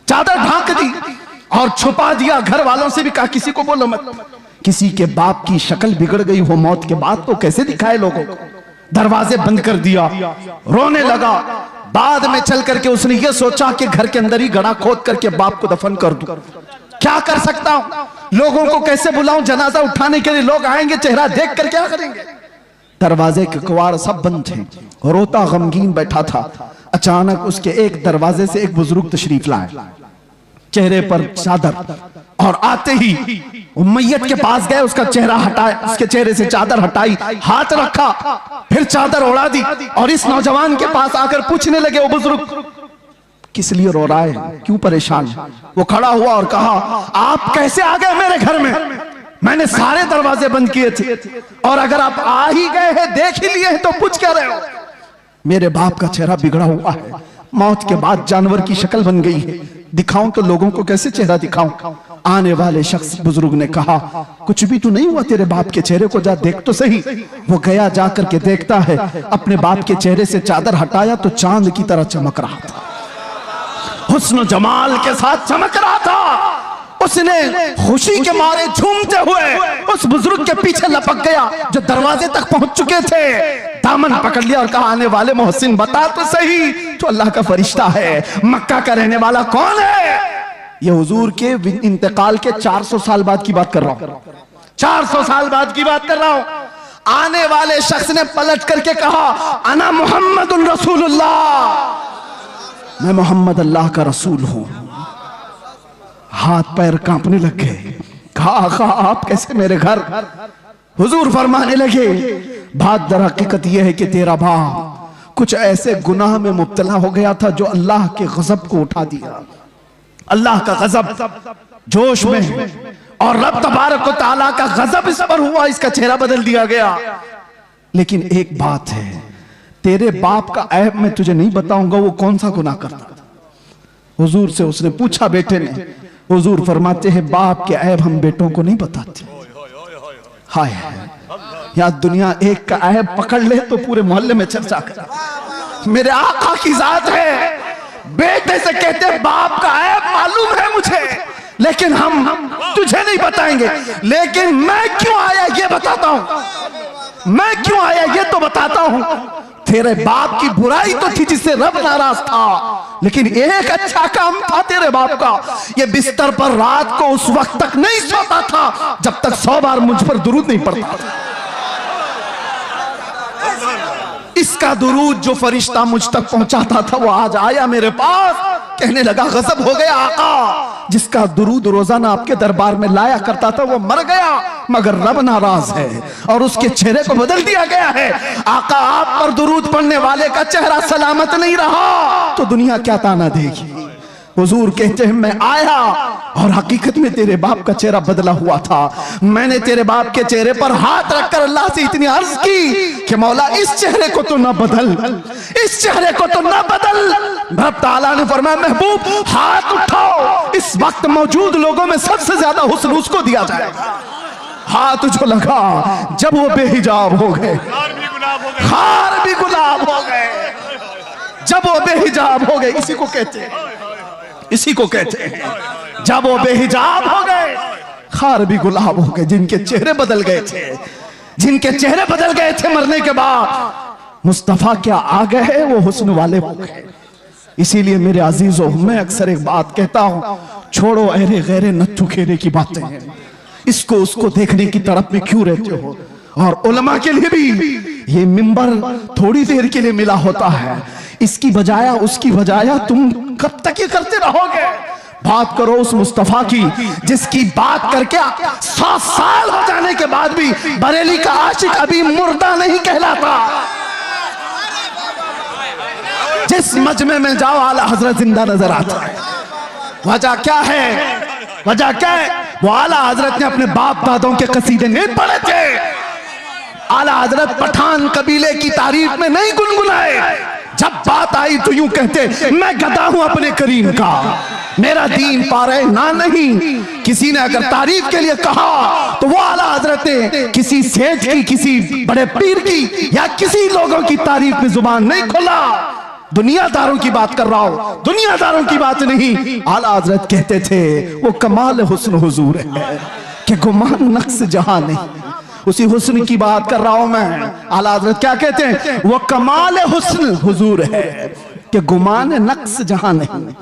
चादर ढांक दी और छुपा दिया। घर वालों से भी कहा किसी को बोलो मत। किसी के बाप की शक्ल बिगड़ गई हो मौत के बाद तो कैसे दिखाए लोगों को? दरवाजे बंद कर दिया, रोने लगा। बाद में चल करके उसने ये सोचा कि घर के अंदर ही गड़ा खोद करके बाप को दफन कर दूं। क्या कर सकता हूं? लोगों को कैसे बुलाऊं? जनाजा उठाने के लिए लोग आएंगे, चेहरा देख कर क्या करेंगे? दरवाजे के किवाड़ सब बंद थे, रोता गमगीन बैठा था। अचानक उसके एक दरवाजे से एक बुजुर्ग तशरीफ लाए, चेहरे पर चादर, और आते ही मैयत के पास गए, उसका चेहरा हटाया, उसके चेहरे से चादर हटाई, हाथ रखा, फिर चादर उड़ा दी और इस नौजवान के पास आकर पूछने लगे, वो बुजुर्ग किस लिए रो रहा है, क्यों परेशान? वो खड़ा हुआ और कहा, आप कैसे आ गए मेरे घर में? मैंने सारे दरवाजे बंद किए थे और अगर आप आ ही गए हैं, देख ही लिए हैं, तो पूछ क्या रहे हो? मेरे बाप का चेहरा बिगड़ा हुआ है, मौत के बाद जानवर की शक्ल बन गई है, दिखाऊं तो लोगों को कैसे चेहरा दिखाऊं? आने वाले शख्स बुजुर्ग ने कहा, कुछ भी तो नहीं हुआ तेरे बाप के चेहरे को, जा देख तो सही। वो गया, जा करके देखता है, अपने बाप के चेहरे से चादर हटाया तो चांद की तरह चमक रहा था, हुस्न जमाल के साथ चमक रहा था। उसने खुशी के मारे झूमते हुए उस बुजुर्ग के पीछे लपक गया जो दरवाजे तक पहुंच चुके थे, दामन पकड़ लिया और कहा, आने वाले मोहसिन बता तो सही, तो अल्लाह का फरिश्ता है, मक्का का रहने वाला कौन है? ये हुजूर के इंतकाल के 400 साल बाद की बात कर रहा हूं, 400 साल बाद की बात कर रहा हूं। आने वाले शख्स ने पलट करके कहा, अना मुहम्मदुर रसूलुल्लाह, मैं मोहम्मद अल्लाह का रसूल हूं। हाथ पैर कांपने लग गए। कहा, आका आप कैसे मेरे घर? हुजूर फरमाने लगे, बात दर हकीकत यह है कि तेरा बाप कुछ ऐसे गुनाह में मुब्तला हो गया था जो अल्लाह के गजब को उठा दिया। अल्लाह का गजब जोश में, और रब तबारक व तआला का गजब इस पर हुआ, इसका चेहरा बदल दिया गया। लेकिन एक बात है, तेरे बाप का ऐब मैं तुझे नहीं बताऊंगा, वो कौन सा गुनाह करता था? हुजूर से उसने पूछा बेटे ने। हुजूर फरमाते हैं, बाप के ऐब हम बेटों को नहीं बताते। हाय या दुनिया एक का ऐब पकड़ ले तो पूरे मोहल्ले में चर्चा कर। मेरे आका की जात है, बेटे से कहते बाप का ऐब मालूम है मुझे, लेकिन हम तुझे नहीं बताएंगे। लेकिन मैं क्यों आया ये बताता हूं, मैं क्यों आया ये तो बताता हूं। तेरे बाप की बुराई तो थी जिससे रब नाराज था, लेकिन एक अच्छा काम था तेरे बाप का। ये बिस्तर पर रात को उस वक्त तक नहीं सोता था जब तक 100 बार मुझ पर दुरूद नहीं पड़ता था। इसका दुरूद जो फरिश्ता मुझ तक पहुंचाता था वो आज आया मेरे पास, कहने लगा गजब हो गया आका, जिसका दुरूद रोजाना आपके दरबार में लाया करता था वो मर गया, मगर रब नाराज है और उसके चेहरे को बदल दिया गया है। आका आप पर दुरूद पढ़ने वाले का चेहरा सलामत नहीं रहा तो दुनिया क्या ताना देगी। हुजूर कहते हैं मैं आया और हकीकत में तेरे बाप का चेहरा बदला हुआ था। मैंने तेरे बाप के चेहरे पर हाथ रखकर अल्लाह से इतनी अर्ज की कि मौला इस चेहरे को तो ना बदल, इस चेहरे को तो ना बदल। रब ताला ने फरमाया महबूब हाथ उठाओ, इस वक्त मौजूद लोगों में सबसे ज्यादा हुस्न उसको दिया जाएगा। हाथ जो लगा जब वो बेहिजाब हो गए, खार भी गुलाब हो गए, जब वो बेहिजाब हो गए, इसी को कहते हैं, इसी को कहते हैं जब वो बेहिजाब हो गए खार भी गुलाब हो गए। जिनके चेहरे बदल गए थे, जिनके चेहरे बदल गए थे मरने के बाद, मुस्तफा क्या आ गए वो हुस्न वाले हो गए। इसीलिए मेरे अजीजों मैं अक्सर एक बात कहता हूं, छोड़ो अहरे गैरे नत्थु खेरे की बातें हैं, इसको उसको देखने की तड़प में क्यों रहते हो। और उलमा के लिए भी ये मिंबर थोड़ी देर के लिए मिला होता है, इसकी बजाया उसकी बजाया तुम कब तक ये करते रहोगे। बात करो उस मुस्तफा की जिसकी बात करके 100 साल हो जाने के बाद भी बरेली का आशिक अभी मुर्दा नहीं कहलाता। जिस मजमे में जाओ आला हजरत जिंदा नजर आता है। वजह क्या है, वजह क्या है, वो आला हजरत ने अपने बाप दादों के कसीदे नहीं पढ़े थे, आला हजरत पठान कबीले की तारीफ में नहीं गुनगुनाए। जब बात आई तो यूं कहते मैं गदा हूं अपने करीम का, मेरा दीन पारे ना नहीं। किसी ने अगर तारीफ के लिए कहा तो वो आला हजरत ने किसी सेठ की, किसी बड़े पीर की या किसी लोगों की तारीफ में जुबान नहीं खोला। दुनियादारों की बात कर रहा हूं, दुनियादारों की बात नहीं। आला हजरत कहते थे वो कमाल हुस्न हुजूर है कि गुमान नक्श जहां नहीं। उसी हुस्न की बात कर रहा हूं मैं। आला हजरत क्या कहते हैं, वो कमाल हुस्न हुजूर है कि गुमान नक्श जहां नहीं।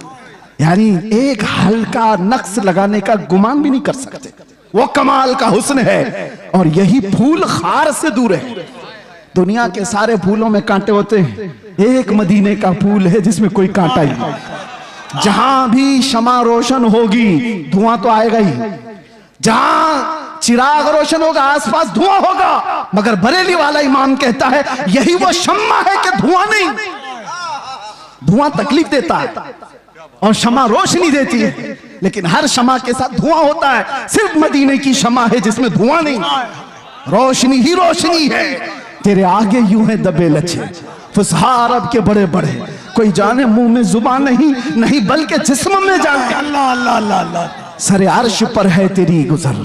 यानी एक हल्का नक्श लगाने का गुमान भी नहीं कर सकते, वो कमाल का हुस्न है। और यही फूल खार से दूर है। दुनिया के सारे फूलों में कांटे होते हैं, एक मदीने का फूल है जिसमें कोई कांटा ही नहीं। जहां भी शमा रोशन होगी धुआं तो आएगा ही, जहां चिराग रोशन होगा आसपास धुआं होगा। मगर बरेली वाला इमाम कहता है यही वो शम्मा है कि धुआं नहीं। धुआं तकलीफ देता है और शमा रोशनी देती है, लेकिन हर शमा के साथ धुआं होता है। सिर्फ मदीने की शमा है जिसमें धुआं नहीं, रोशनी ही रोशनी है। तेरे आगे यूं है दबे लच्छे फुसहा अरब के बड़े बड़े, कोई जाने मुंह में जुबान नहीं, नहीं बल्कि जिस्म में जाने। अल्लाह अल्लाह अल्लाह अल्लाह। सरे अर्श पर है तेरी गुजर,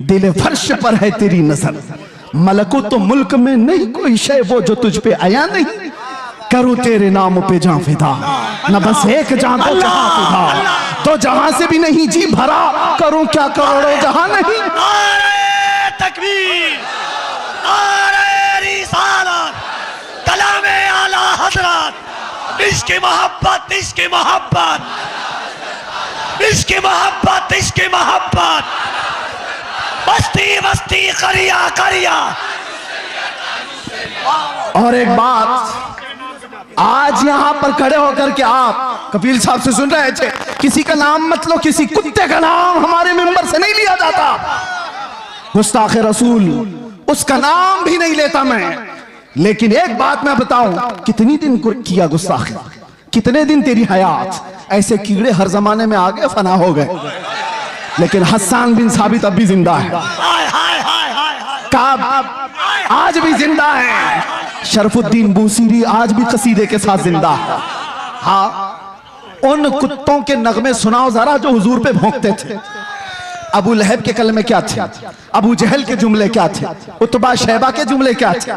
दिले फर्श पर है तेरी नजर। मलकुत तो मुल्क में नहीं कोई शय वो जो तुझ पे आया नहीं। करूं तेरे नाम पे जां फिदा, न बस एक जां दो जहां फिदा, तो जहां से भी नहीं जी भरा, करूं क्या करोड़ों जहां नहीं। नारे तकबीर, नारे रिसालत, कलामे आला हजरत, इश्क़ मोहब्बत, इश्क़ मोहब्बत, इश्क़ मोहब्बत, इश्क़ मोहब्बत, बस्ती बस्ती करिया करिया। और एक बात, आज यहां पर खड़े होकर के आप कपिल साहब से सुन रहे थे, किसी का नाम मत लो, किसी कुत्ते का नाम हमारे मेंबर से नहीं लिया जाता। गुस्ताखे रसूल उसका नाम भी नहीं लेता मैं। लेकिन एक बात मैं बताऊं, कितनी दिन किया गुस्ताखे, कितने दिन तेरी हयात। ऐसे कीड़े हर जमाने में आगे फना हो गए, लेकिन हस्सान बिन साबित अब भी जिंदा है, काब आज भी जिंदा है, शरफुद्दीन बूसीरी आज भी कसीदे के साथ जिंदा है। हाँ, उन कुत्तों के नगमे सुनाओ जरा जो हुजूर पे भौंकते थे। अबू लहब के कलमे क्या थे, अबू जहल के जुमले क्या थे, उतबा शैबा के जुमले क्या थे।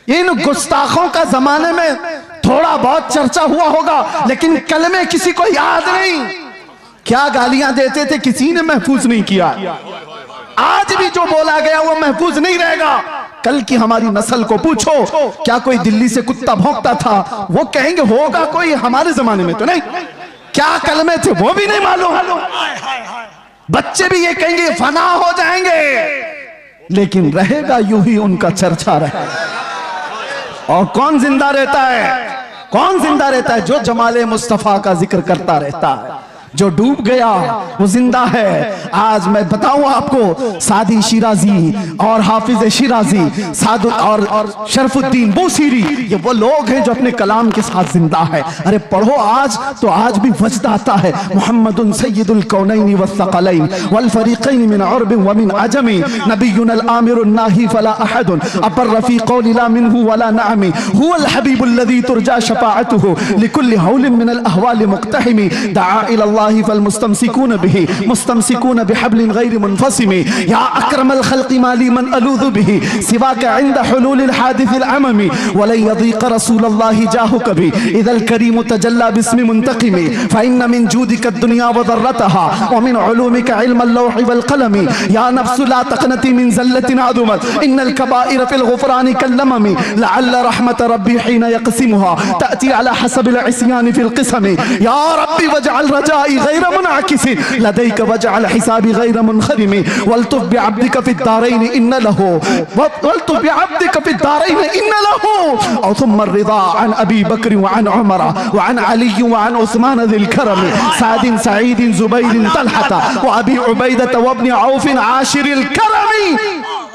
इन गुस्ताखों का जमाने में थोड़ा बहुत चर्चा हुआ होगा, लेकिन कलमे किसी को याद नहीं। क्या गालियां देते थे किसी ने महफूज नहीं किया। आज भी जो बोला गया वो महफूज नहीं रहेगा। कल की हमारी नस्ल को पूछो, क्या कोई दिल्ली से कुत्ता भौंकता था? वो कहेंगे होगा कोई, हमारे जमाने में तो नहीं। क्या कलमे थे वो भी नहीं मालूम। बच्चे भी ये कहेंगे फना हो जाएंगे, लेकिन रहेगा यूं ही उनका चर्चा रहेगा। और कौन जिंदा रहता है? कौन जिंदा रहता है? जो जमाले मुस्तफा का जिक्र करता रहता है। जो डूब गया वो जिंदा है। आज मैं बताऊं आपको, सादी शिराजी और हाफिज शिराजी, सादु और शरफुद्दीन बूसीरी, ये वो लोग हैं जो अपने कलाम के साथ जिंदा है। अरे पढ़ो आज तो आज भी वजद आता है। मुहम्मदुन सय्यदुल कौनैन वस्सक़लैन वल फरीक़ैन मिन अरब व मिन अजमी, नबियुल आमिरुन नाही फला अहदुन अबर रफी क़ौल ला मिनहु वला नअमी, हुवल हबीबुल लज़ी तुरजा शफ़ाअतुहु लिकुल्लि हौलिन मिनल अहवाल मुक़्तहिमी, दआ इलल्लाह फल मुस्तमसिकून बिही मुस्तमसिकून बिहब्लिन गैर मुनफसिमी, या अकरमल खल्क़ि माली मन अलूज़ु बिही सिवाका इंद हुलूलिल हादिसिल अममी, वलन यज़ीक़ रसूलल्लाहि जाहु कभी इज़ल करीम तजल्ला बिस्मि मुंतक़िमी, फ़इन्न मिन जूदिका दुनिया व ज़र्रतहा व मिन उलूमिका इल्मल लौहि वल क़लमी, या नफ्सु ला तक़नती मिन ज़ल्लतिन अज़ुमत इन्नल कबाइर फ़िल ग़ुफ़रानि कल्लममी, लअल्ल रहमत रब्बी हीन यक़सिमुहा तअती अला हसबिल इस्यान फ़िल क़िसमी, या रब्बी वजअल रजाई गैर मुनाकिसिन लदैक वजअल हिसाबी गैर मुनखरिमी, वल्तुफ़ बिअब्दिक फ़िद्दारैन इन्न लहू वल्तुफ़ बिअब्दिक फ़िद्दारैन इन्न लहू, औ सुम्मा रिज़ा अन अबी बकर व अन उमर व अन अली व अन उस्मान ज़िल करम, सादिन सईद ज़ुबैर तलहत व अबी उबैदह व इब्न औफ आशिरिल करमी,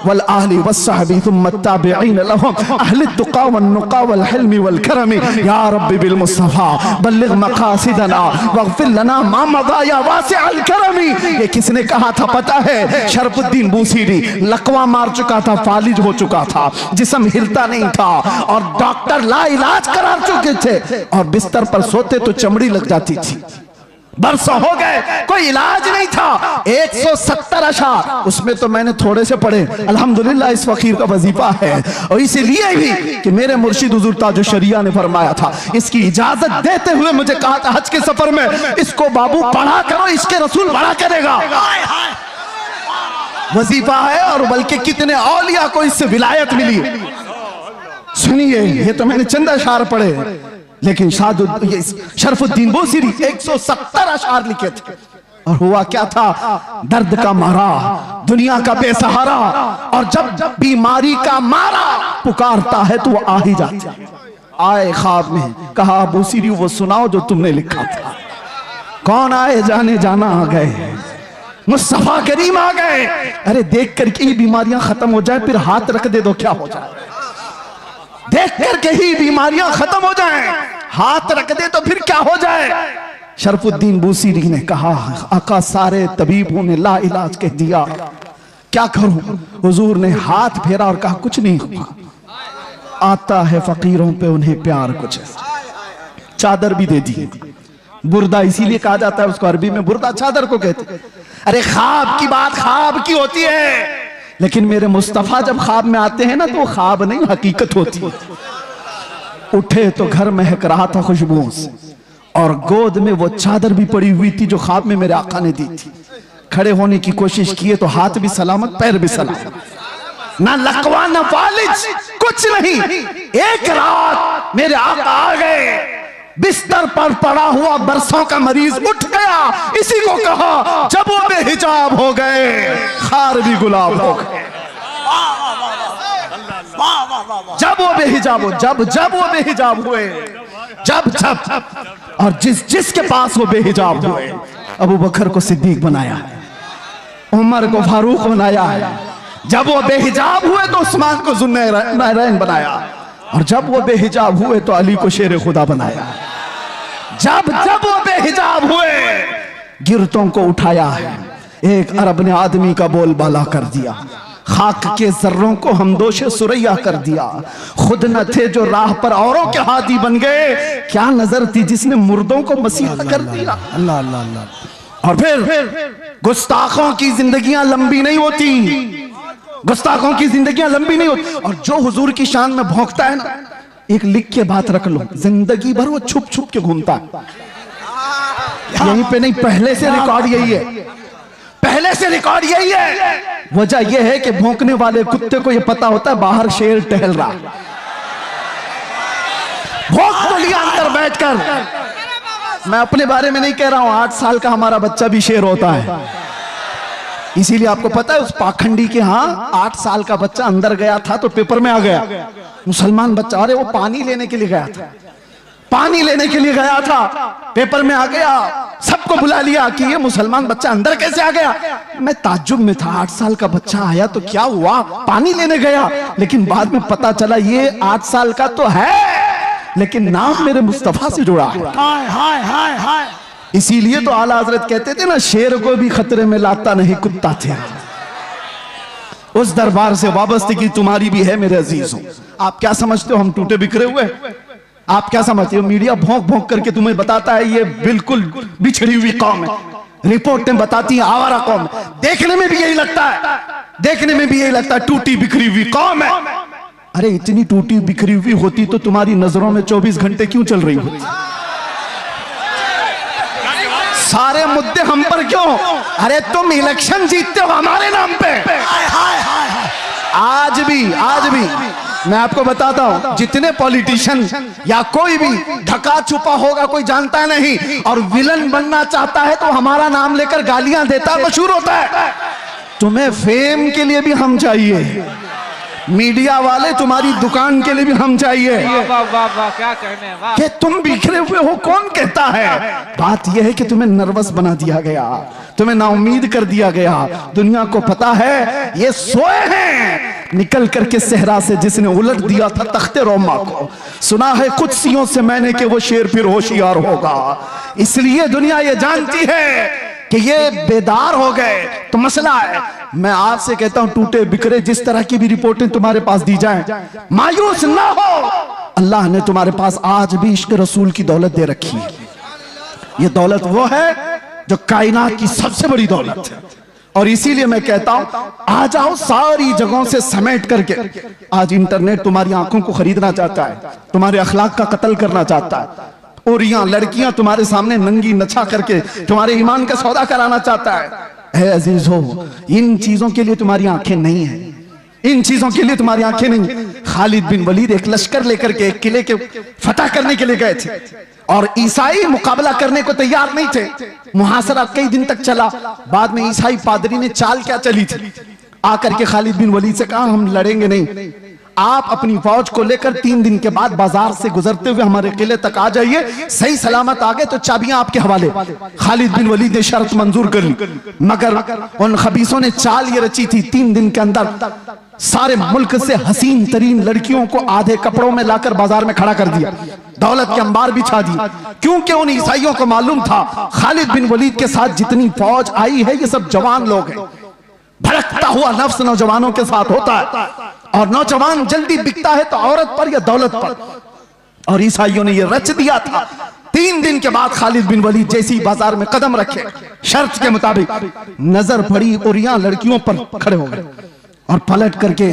वल आहली वस्सहबी सुम्मा ताबिईन लहुम अहलित तुक़ा वन नुक़ा वल हिल्मी वल करमी, या रब्बी बिल मुस्तफ़ा बल्लिग़ मक़ासिदना वग़फ़िर लना मा मज़ा या वासिअल करमी। ये किसने कहा था पता है? शरफुद्दीन बूसीरी। लकवा मार चुका था, फालिज हो चुका था, जिस्म हिलता नहीं था, और डॉक्टर ला इलाज करा चुके थे, और बिस्तर पर सोते तो चमड़ी लग जाती थी। बरसों हो गए, कोई इलाज नहीं था। 170 अशार, उसमें तो मैंने थोड़े से पढ़े। अल्हम्दुलिल्लाह इस फकीर का वजीफा है, और इसीलिए भी कि मेरे मुर्शिद हुजूर ताजु शरिया ने फरमाया था, इसकी इजाजत देते हुए मुझे कहा था हज के सफर में, इसको बाबू पढ़ा करो, इसके रसूल बड़ा करेगा। वजीफा है, और बल्कि कितने औलिया को इससे विलायत मिली। सुनिए, ये तो मैंने चंद अशार पढ़े, लेकिन शरफुद्दीन बूसीरी 170 अशार लिखे थे। और हुआ क्या था? दर्द का मारा, दुनिया का बेसहारा, और जब बीमारी का मारा पुकारता है तो वो आ ही जाता है। आए ख्वाब में, कहा बूसीरी वो सुनाओ जो तुमने लिखा था। कौन आए? जाने जाना आ गए, मुस्तफा करीम आ गए। अरे देख करके ही बीमारियां खत्म हो जाए, फिर हाथ रख दे दो क्या हो जाए? देख करके ही बीमारियां खत्म हो जाएं, हाथ रख दे तो फिर क्या हो जाए? शरफुद्दीन बूसीरी ने कहा, आका सारे तबीबों ने ला इलाज कह दिया, क्या करूं? हुजूर ने हाथ फेरा और कहा कुछ नहीं हुआ। आता है फकीरों पे उन्हें प्यार कुछ। चादर भी दे दी। बुर्दा इसीलिए कहा जाता है उसको, अरबी में बुर्दा चादर को कहते। अरे ख्वाब की बात ख्वाब की होती है, लेकिन मेरे मुस्तफा जब ख्वाब में आते हैं ना, तो वो ख्वाब नहीं हकीकत होती है। उठे तो घर महक रहा था खुशबुओं से, और गोद में वो चादर भी पड़ी हुई थी जो ख्वाब में मेरे आका ने दी थी। खड़े होने की कोशिश किए तो हाथ भी सलामत, पैर भी सलामत, ना लकवा ना फालिज, कुछ नहीं। एक रात मेरे आका आ गए, बिस्तर पर पड़ा हुआ बरसों का मरीज उठ गया। इसी को कहा जब वो बेहिजाब हो गए, खार भी गुलाब हो गए। जब वो बेहिजाब हो, जब वो बेहिजाब हुए, जब और जिसके पास वो बेहिजाब हुए, अबू बकर को सिद्दीक बनाया है, उमर को फारूक बनाया है। जब वो बेहिजाब हुए तो उस्मान को ज़ुन्नूरैन बनाया, और जब वो बेहिजाब हुए तो अली को शेर खुदा बनाया। जब वो बेहिजाब हुए, गिरतों को उठाया है। एक अरब ने आदमी का बोलबाला कर दिया, खाक के जर्रों को हमदोशे सुरैया कर दिया। खुद न थे जो राह पर औरों के हादी बन गए, क्या नजर थी जिसने मुर्दों को मसीहा कर दिया। अल्लाह अल्लाह अल्लाह। और फिर गुस्ताखों की जिंदगियां लंबी नहीं होती, गुस्ताखों की जिंदगियां लंबी नहीं होती। और जो हुजूर की शान में भौंकता है ना, एक लिख के बात रख लो, जिंदगी भर वो छुप छुप के घूमता है। यहीं पे नहीं, पहले से रिकॉर्ड यही है, पहले से रिकॉर्ड यही है। वजह यह है कि भौंकने वाले कुत्ते को यह पता होता है बाहर शेर टहल रहा, भौंक तो लिया अंदर बैठकर। मैं अपने बारे में नहीं कह रहा हूं, 8 साल का हमारा बच्चा भी शेर होता है। इसीलिए आपको पता है उस पाखंडी के यहाँ 8 साल का बच्चा अंदर गया था तो पेपर में आ गया, मुसलमान बच्चा, अरे वो पानी लेने के लिए गया था, पानी लेने के लिए गया था, पेपर में आ गया, सबको बुला लिया कि ये मुसलमान बच्चा अंदर कैसे आ गया। मैं ताज्जुब में था, 8 साल का बच्चा आया तो क्या हुआ, पानी लेने गया, लेकिन बाद में पता चला ये 8 साल का तो है लेकिन नाम मेरे मुस्तफा से जुड़ा है। हाय हाय हाय हाय। इसीलिए तो आला हजरत कहते थे ना, शेर को भी खतरे में लाता नहीं कुत्ता थे। उस दरबार से वाबस्तगी तुम्हारी भी है मेरे अजीजों। आप क्या समझते हो हम टूटे बिखरे हुए? आप क्या समझते हो मीडिया भौंक भौंक करके तुम्हें बताता है ये बिल्कुल बिछड़ी हुई कौम है, रिपोर्टें बताती हैं आवारा कौम, देखने में भी यही लगता है, देखने में भी यही लगता है टूटी बिखरी हुई कौम है। अरे इतनी टूटी बिखरी हुई होती तो तुम्हारी नजरों में 24 घंटे क्यों चल रही होती? सारे मुद्दे हम पर क्यों? अरे तुम इलेक्शन जीतते हो हमारे नाम पे। आज भी मैं आपको बताता हूं, जितने पॉलिटिशियन या कोई भी ढका छुपा होगा कोई जानता नहीं, और विलन बनना चाहता है तो हमारा नाम लेकर गालियां देता मशहूर होता है। तुम्हें फेम के लिए भी हम चाहिए, मीडिया वाले तुम्हारी दुकान के लिए भी हम चाहिए। वाह वाह वाह, क्या कहने, वाह। कि तुम बिखरे हुए हो कौन कहता है? बात यह है कि तुम्हें नर्वस बना दिया गया, तुम्हें नाउम्मीद कर दिया गया। दुनिया को पता है ये सोए हैं, निकल करके सहरा से जिसने उलट दिया था तख्ते रोमा को। सुना है कुदसियों से मैंने कि वो शेर फिर होशियार होगा। इसलिए दुनिया ये जानती है कि ये बेदार हो गए तो मसला है। मैं आपसे कहता हूं टूटे बिखरे जिस तरह की भी रिपोर्टें तुम्हारे पास दी जाएं, मायूस ना हो। अल्लाह ने तुम्हारे पास आज भी इश्क रसूल की दौलत दे रखी है। ये दौलत वो है जो कायनात की सबसे बड़ी दौलत है। और इसीलिए मैं कहता हूं आ जाओ सारी जगहों से समेट करके। आज इंटरनेट तुम्हारी आंखों को खरीदना चाहता है, तुम्हारे अखलाक का कत्ल करना चाहता है, और यहाँ लड़कियां तुम्हारे सामने नंगी नचा करके तुम्हारे ईमान का सौदा कराना चाहता है। अजीज हो, इन चीजों के लिए तुम्हारी आंखें नहीं है, इन चीजों के लिए तुम्हारी आंखें नहीं। खालिद बिन वलीद एक लश्कर लेकर के एक किले के फतह करने के लिए गए थे और ईसाई मुकाबला करने को तैयार नहीं थे। मुहासरा कई दिन तक चला। बाद में ईसाई पादरी ने चाल क्या चली थी, आकर के खालिद बिन वलीद से कहा हम लड़ेंगे नहीं, आप अपनी फौज को लेकर 3 दिन के बाद बाजार से गुजरते हुए हमारे किले तक आ जाइए, सही सलामत आ गए तो चाबियां आपके हवाले। खालिद बिन वलीद ने शर्त मंजूर कर ली, मगर उन खबीसों ने चाल ये रची थी 3 दिन के अंदर सारे मुल्क से हसीन तरीन लड़कियों को आधे कपड़ों में लाकर बाजार में खड़ा कर दिया, दौलत के अंबार बिछा दी, क्योंकि उन ईसाइयों को मालूम था खालिद बिन वलीद के साथ जितनी फौज आई है ये सब जवान लोग हैं। भड़कता हुआ नफ्स नौजवानों के साथ होता है और नौजवान जल्दी बिकता है तो औरत पर या दौलत पर, और ईसाइयों ने यह रच दिया था। 3 दिन के बाद खालिद बिन वलीद जैसी बाजार में कदम रखे, शर्त के मुताबिक नजर पड़ी और यहाँ लड़कियों पर खड़े हो गए और पलट करके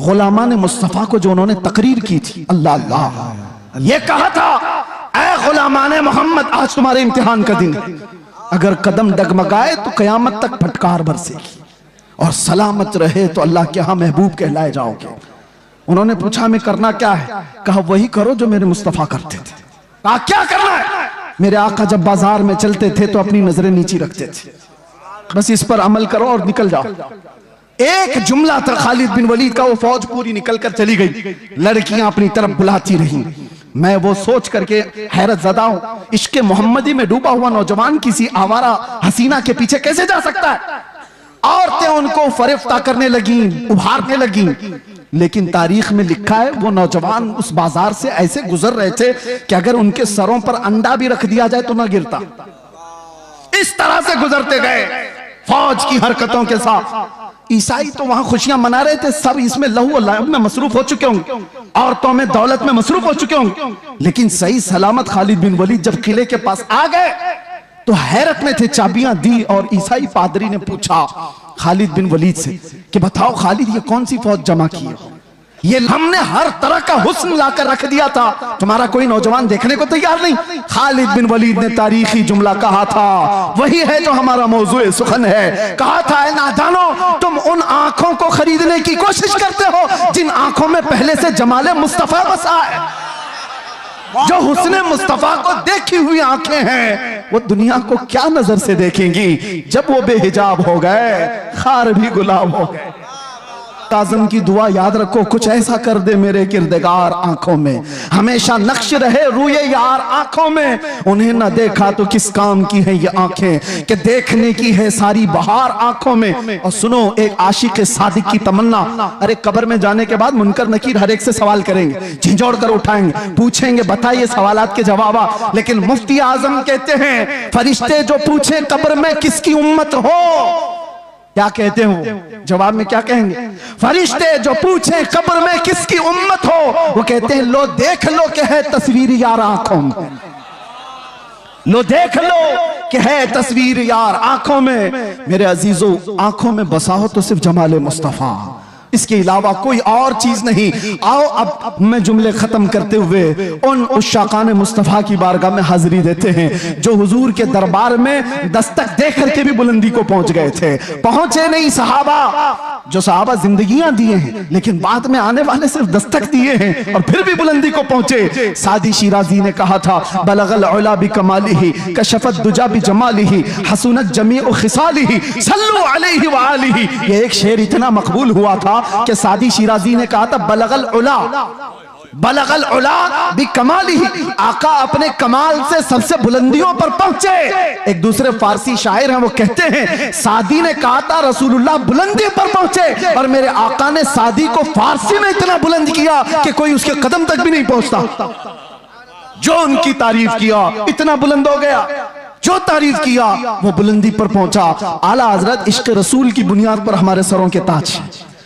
गुलामान मुस्तफा को जो उन्होंने तकरीर की थी, अल्लाह अल्लाह, ये कहा था ऐ गुलामान मोहम्मद आज तुम्हारे इम्तिहान का दिन है, अगर कदम डगमगाए तो कयामत तक फटकार बरसेगी और सलामत रहे तो अल्लाह के यहां महबूब कहलाए जाओगे। उन्होंने पूछा हमें करना क्या है? कहा वही करो जो मेरे मुस्तफा करते थे। कहा क्या करना है? मेरे आका जब बाजार में चलते थे तो अपनी नजरें नीची रखते थे, बस इस पर अमल करो और निकल जाओ। एक जुमला था खालिद बिन वलीद का, वो फौज पूरी निकल कर चली गई, लड़कियां अपनी तरफ बुलाती रही। मैं वो सोच करके हैरत ज़दा हूं, इश्के मोहम्मदी में डूबा हुआ नौजवान किसी आवारा हसीना के पीछे कैसे जा सकता है? औरतें उनको फरिफ्ता करने लगी, उभारने लगी, लेकिन तारीख में लिखा है वो नौजवान उस बाजार से ऐसे गुजर रहे थे कि अगर उनके सरों पर अंडा भी रख दिया जाए तो ना गिरता। इस तरह से गुजरते गए फौज की हरकतों के साथ। ईसाई तो वहां खुशियां मना रहे थे, सब इसमें लहू और लाइब में मसरूफ हो चुके होंगे, औरतों में दौलत में मसरूफ हो चुके होंगे, लेकिन सही सलामत खालिद बिन वलीद जब किले के पास आ गए तो हैरत में थे। चाबियां दी और ईसाई पादरी ने पूछा खालिद बिन वलीद से कि बताओ खालिद ये कौन सी फौज जमा की है? ये हमने हर तरह का हुस्न लाकर रख दिया था, तुम्हारा कोई नौजवान देखने को तैयार नहीं। खालिद बिन वलीद ने तारीखी जुमला कहा था, वही है जो हमारा मौजूए सुखन है। कहा था, ऐ नादानो, तुम उन आंखों को खरीदने की कोशिश करते हो जिन आंखों में पहले से जमाले मुस्तफा बसा है। जो हुस्ने मुस्तफा को देखी हुई आंखें हैं, वो दुनिया को क्या नजर से देखेंगी जब वो बेहिजाब हो गए, खार भी गुलाब हो गए। आज़म की दुआ याद रखो, कुछ ऐसा कर दे मेरे किरदगार आंखों में, हमेशा नक्श रहे रूए यार आंखों में। उन्हें न देखा तो किस काम की है ये आंखें, कि देखने की है सारी बहार आंखों में। और सुनो एक आशिक सादिक की तमन्ना, अरे कब्र में जाने के बाद मुनकर नकीर हर एक से सवाल करेंगे, झिझोड़ कर उठाएंगे, पूछेंगे बताइए सवालात के जवाब। लेकिन मुफ्ती आजम कहते हैं, फरिश्ते जो पूछे कब्र में किसकी उम्मत हो, क्या कहते हो जवाब में, क्या कहेंगे? फरिश्ते जो पूछे कब्र में किसकी उम्मत हो, वो कहते हैं लो देख लो कि है तस्वीर यार आंखों में, लो देख लो कि है तस्वीर यार आंखों में। मेरे अजीजों, आंखों में बसा हो तो सिर्फ जमाले मुस्तफा, इसके अलावा कोई और चीज नहीं। आओ अब मैं जुमले खत्म करते हुए उन उश्शाकान मुस्तफा की बारगाह में हाजिरी देते हैं जो हुजूर के दरबार में दस्तक दे करके भी बुलंदी को पहुंच गए थे। पहुंचे नहीं सहाबा, जो सहाबा जिंदगियां दिए हैं लेकिन बाद में आने वाले सिर्फ दस्तक दिए हैं और फिर भी बुलंदी को पहुंचे। सादी शिराजी ने कहा था, बलगल उला बि कमालिही कशफत दुजा बि जमालिही हसनत जमीउ खिसालिही सल्लु अलैहि व आलिही। ये एक शेर इतना मकबूल हुआ था कि सादी शिराजी ने कहा था, बलगल उला बि कमालिही, आका अपने कमाल से सबसे बुलंदियों पर पहुंचे। एक दूसरे फारसी शायर हैं, वो कहते हैं, सादी ने कहा था रसूलुल्लाह बुलंदी पर पहुंचे, और मेरे आका ने सादी को फारसी में इतना बुलंद किया कि कोई उसके कदम तक भी नहीं पहुंचता। जो उनकी तारीफ किया इतना बुलंद हो गया, जो तारीफ किया वो बुलंदी पर पहुंचा। आला हजरत इश्क रसूल की बुनियाद पर हमारे सरों के ताज,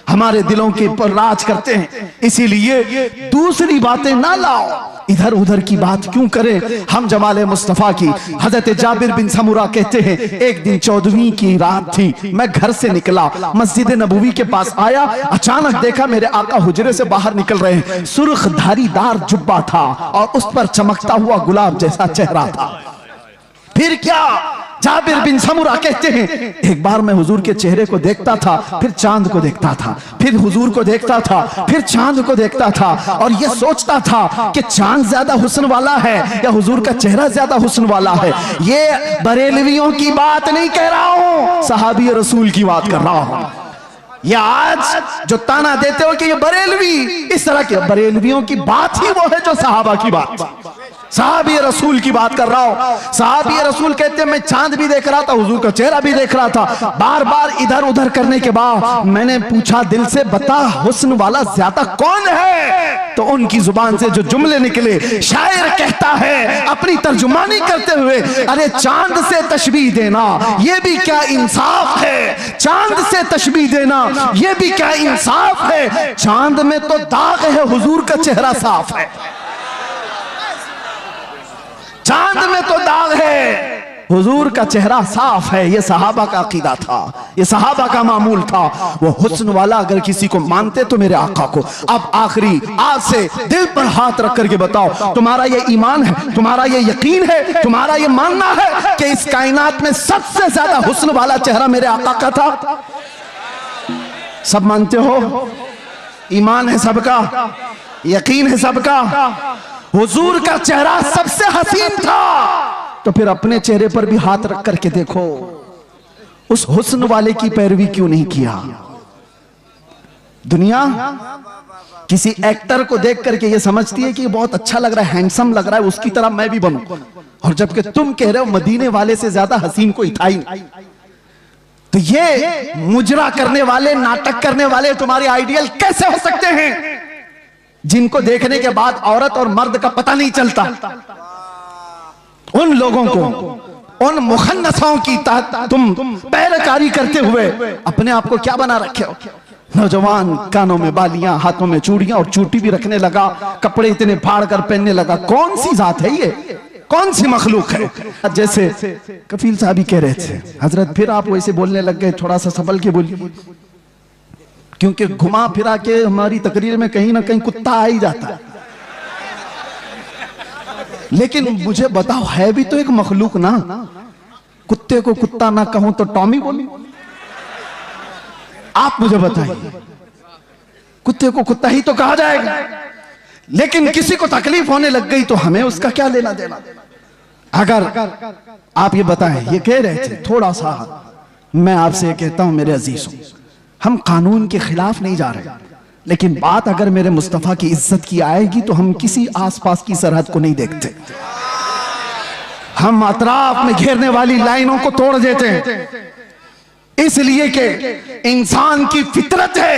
हमारे दिलों के पर राज करते हैं। इसीलिए दूसरी बातें ना लाओ, इधर उधर की बात क्यों करें। हम जमाले मुस्तफा की, हजरत जाबिर बिन समुरा कहते हैं, एक दिन 14वीं की रात थी, मैं घर से निकला, मस्जिद नबवी के पास आया, अचानक देखा मेरे आका हुजरे से बाहर निकल रहे हैं। सुर्ख धारीदार जुब्बा था और उस पर चमकता हुआ गुलाब जैसा चेहरा था। फिर क्या, जाबिर बिन समुरा कहते हैं, एक बार मैं हुजूर के चेहरे को देखता था, फिर चांद को देखता था, फिर हुजूर को देखता था, फिर चांद को देखता था, और यह सोचता था कि चांद ज्यादा हुस्न वाला है या हुजूर का चेहरा ज्यादा हुस्न वाला है। ये बरेलवियों की बात नहीं कह रहा हूं, सहाबी रसूल की बात कर रहा हूं। या आज जो ताना देते हो कि ये बरेलवी, इस तरह के बरेलवियों की बात ही वो है जो सहाबा की बात, सहाबी रसूल की बात कर रहा हूं। सहाबी रसूल कहते हैं, मैं चांद भी देख रहा था, हुजूर का चेहरा भी देख रहा था। बार बार इधर उधर करने के बाद मैंने पूछा दिल से, बता हुस्न वाला ज्यादा कौन है? तो उनकी जुबान से जो जुमले निकले, शायर कहता है अपनी तर्जुमानी करते हुए, अरे चांद से तशबीह देना ये भी क्या इंसाफ है, चांद से तशबीह देना ये भी क्या इंसाफ है। चांद में तो दाग है, हुजूर का चेहरा साफ है। चांद में तो दाग है, हुजूर का चेहरा साफ है। ये सहाबा का अकीदा था, ये सहाबा का मामूल था। वो हुस्न वाला अगर किसी को मानते तो मेरे आका को। अब आखिरी आज से दिल पर हाथ रख करके बताओ, तुम्हारा ये ईमान है, तुम्हारा ये यकीन है, तुम्हारा ये मानना है कि इस कायनात में सबसे ज्यादा हुस्न वाला चेहरा मेरे आका का था? सब मानते हो? ईमान है सबका, यकीन है सबका, हुजूर का चेहरा सबसे हसीन था। तो फिर अपने चेहरे पर भी हाथ रख करके देखो, उस हुस्न वाले की पैरवी क्यों नहीं किया? दुनिया किसी एक्टर को देख करके ये समझती है कि ये बहुत अच्छा लग रहा है, हैंडसम लग रहा है, उसकी तरह मैं भी बनूं। और जबकि तुम कह रहे हो मदीने वाले से ज्यादा हसीन कोई था ही नहीं। तो ये मुजरा करने वाले, नाटक करने वाले तुम्हारे आइडियल कैसे हो सकते हैं, जिनको देखने के बाद औरत और मर्द का पता नहीं चलता? उन लोगों को, उन मुखन्नसों की तुम पैरकारी करते हुए अपने आप को क्या बना रखे हो? नौजवान कानों में बालियां, हाथों में चूड़ियां और चूटी भी रखने लगा, कपड़े इतने फाड़ कर पहनने लगा। कौन सी जात है ये, कौन सी मखलूक है? जैसे कफील साहब ही कह रहे थे, हजरत फिर आप वैसे बोलने लग गए, थोड़ा सा संभल के बोलिए, क्योंकि घुमा फिरा के हमारी तकरीर में कहीं ना कहीं कुत्ता आ ही जाता है। लेकिन मुझे बताओ, है भी तो एक मखलूक ना। कुत्ते को कुत्ता ना कहूं तो टॉमी बोलूं? आप मुझे बताइए, कुत्ते को कुत्ता ही तो कहा जाएगा। लेकिन किसी को तकलीफ होने लग गई तो हमें उसका क्या लेना देना। अगर आप ये बताएं, ये कह रहे थे थोड़ा सा, मैं आपसे कहता हूं मेरे अजीजों, हम कानून के खिलाफ नहीं जा रहे, लेकिन बात अगर मेरे मुस्तफा की इज्जत की आएगी तो हम किसी आसपास की सरहद को नहीं देखते। हम अतराफ में घेरने वाली लाइनों को तोड़ देते हैं, इसलिए कि इंसान की फितरत है,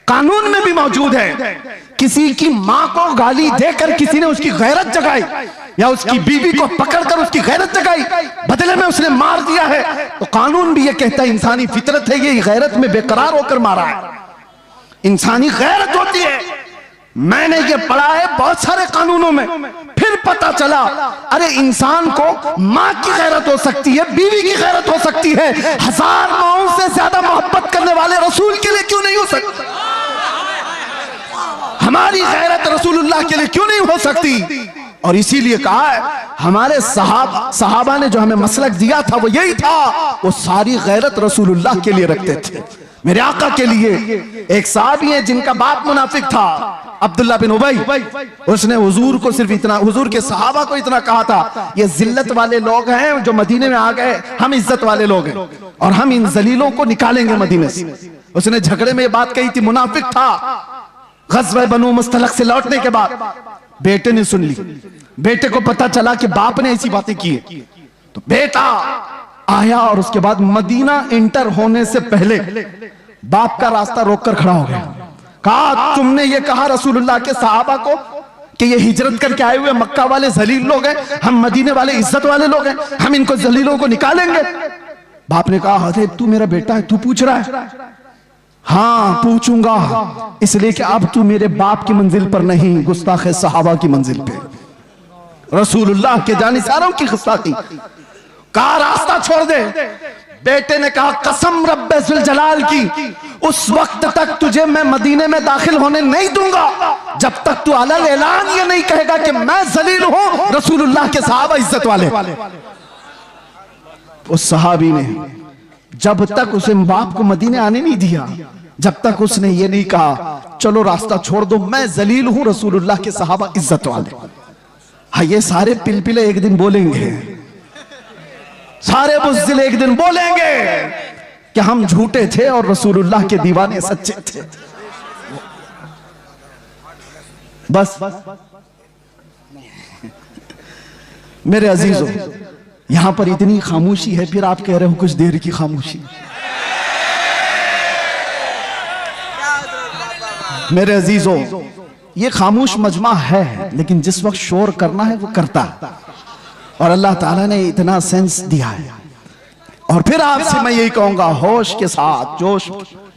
कानून में भी मौजूद है। किसी की मां को गाली देकर किसी ने उसकी गैरत जगाई, या उसकी बीवी को पकड़कर उसकी गैरत जगाई, बदले में उसने मार दिया है, तो कानून भी ये कहता है इंसानी फितरत है, ये गैरत में बेकरार होकर मारा है। इंसानी गैरत होती है। मैंने ये पढ़ा है बहुत सारे कानूनों में, फिर पता चला अरे इंसान को मां की गैरत हो सकती है, बीवी की गैरत हो सकती है, 1000 माओं से ज्यादा मोहब्बत करने वाले रसूल के लिए क्यों नहीं हो सकती? हमारी गैरत रसूलुल्लाह के लिए क्यों नहीं हो सकती? और इसीलिए कहा है, हमारे सहाबा ने जो हमें मसलक दिया था वो यही था, वो सारी गैरत रसूलुल्लाह के लिए रखते थे, मेरे आका के लिए। एक साहबी है जिनका बाप मुनाफिक था, अब्दुल्ला बिन उबई। उसने हुजूर को सिर्फ इतना, हुजूर के सहाबा को इतना कहा था, ये जिल्लत वाले लोग हैं जो मदीने में आ गए, हम इज्जत वाले लोग हैं और हम इन जलीलों को निकालेंगे मदीने से। उसने झगड़े में ये बात कही थी, मुनाफिक था। गज़वा बनु मुस्तलक से लौटने के बाद बेटे ने सुन ली, बेटे को पता चला कि बाप ने ऐसी बातें की है, तो बेटा आया और उसके बाद मदीना इंटर होने से पहले बाप का रास्ता रोककर खड़ा हो गया। कहा तुमने ये कहा रसूलुल्लाह के सहाबा को कि ये हिजरत करके आए हुए मक्का वाले जलील लोग हैं, हम मदीने वाले इज्जत वाले लोग हैं, हम इनको जलीलों को निकालेंगे। बाप ने कहा अरे तू मेरा बेटा है, तू पूछ रहा है? हाँ पूछूंगा, इसलिए कि अब तू मेरे बाप की मंजिल पर नहीं, गुस्ताखे सहाबा की मंजिल पे, रसूलुल्लाह के जानिसारों की गुस्ताखी। कहा रास्ता छोड़ दे। बेटे ने कहा कसम रब्बे जुल जलाल की, उस वक्त तक तुझे मैं मदीने में दाखिल होने नहीं दूंगा जब तक तू अलग ऐलान ये नहीं कहेगा कि मैं जलील हूं, रसूलुल्लाह के सहाबा इज्जत वाले। उस सहाबी ने जब तक उसे बाप को मदीने आने नहीं दिया, जब तक उसने ये नहीं कहा चलो रास्ता छोड़ दो, मैं जलील हूं, रसूलुल्लाह के सहाबा इज्जत वाले। हाँ ये सारे पिलपिले एक दिन बोलेंगे, सारे बुज़दिल एक दिन बोलेंगे कि हम झूठे थे और रसूलुल्लाह के दीवाने सच्चे थे। बस मेरे अजीजों, यहां पर इतनी खामोशी है, फिर आप कह रहे हो कुछ देर की खामोशी। मेरे अजीजों, ये खामोश मजमा है, लेकिन जिस वक्त शोर करना है वो करता है, और अल्लाह ताला ने इतना सेंस दिया है। और फिर आपसे मैं यही कहूंगा, होश के साथ जोश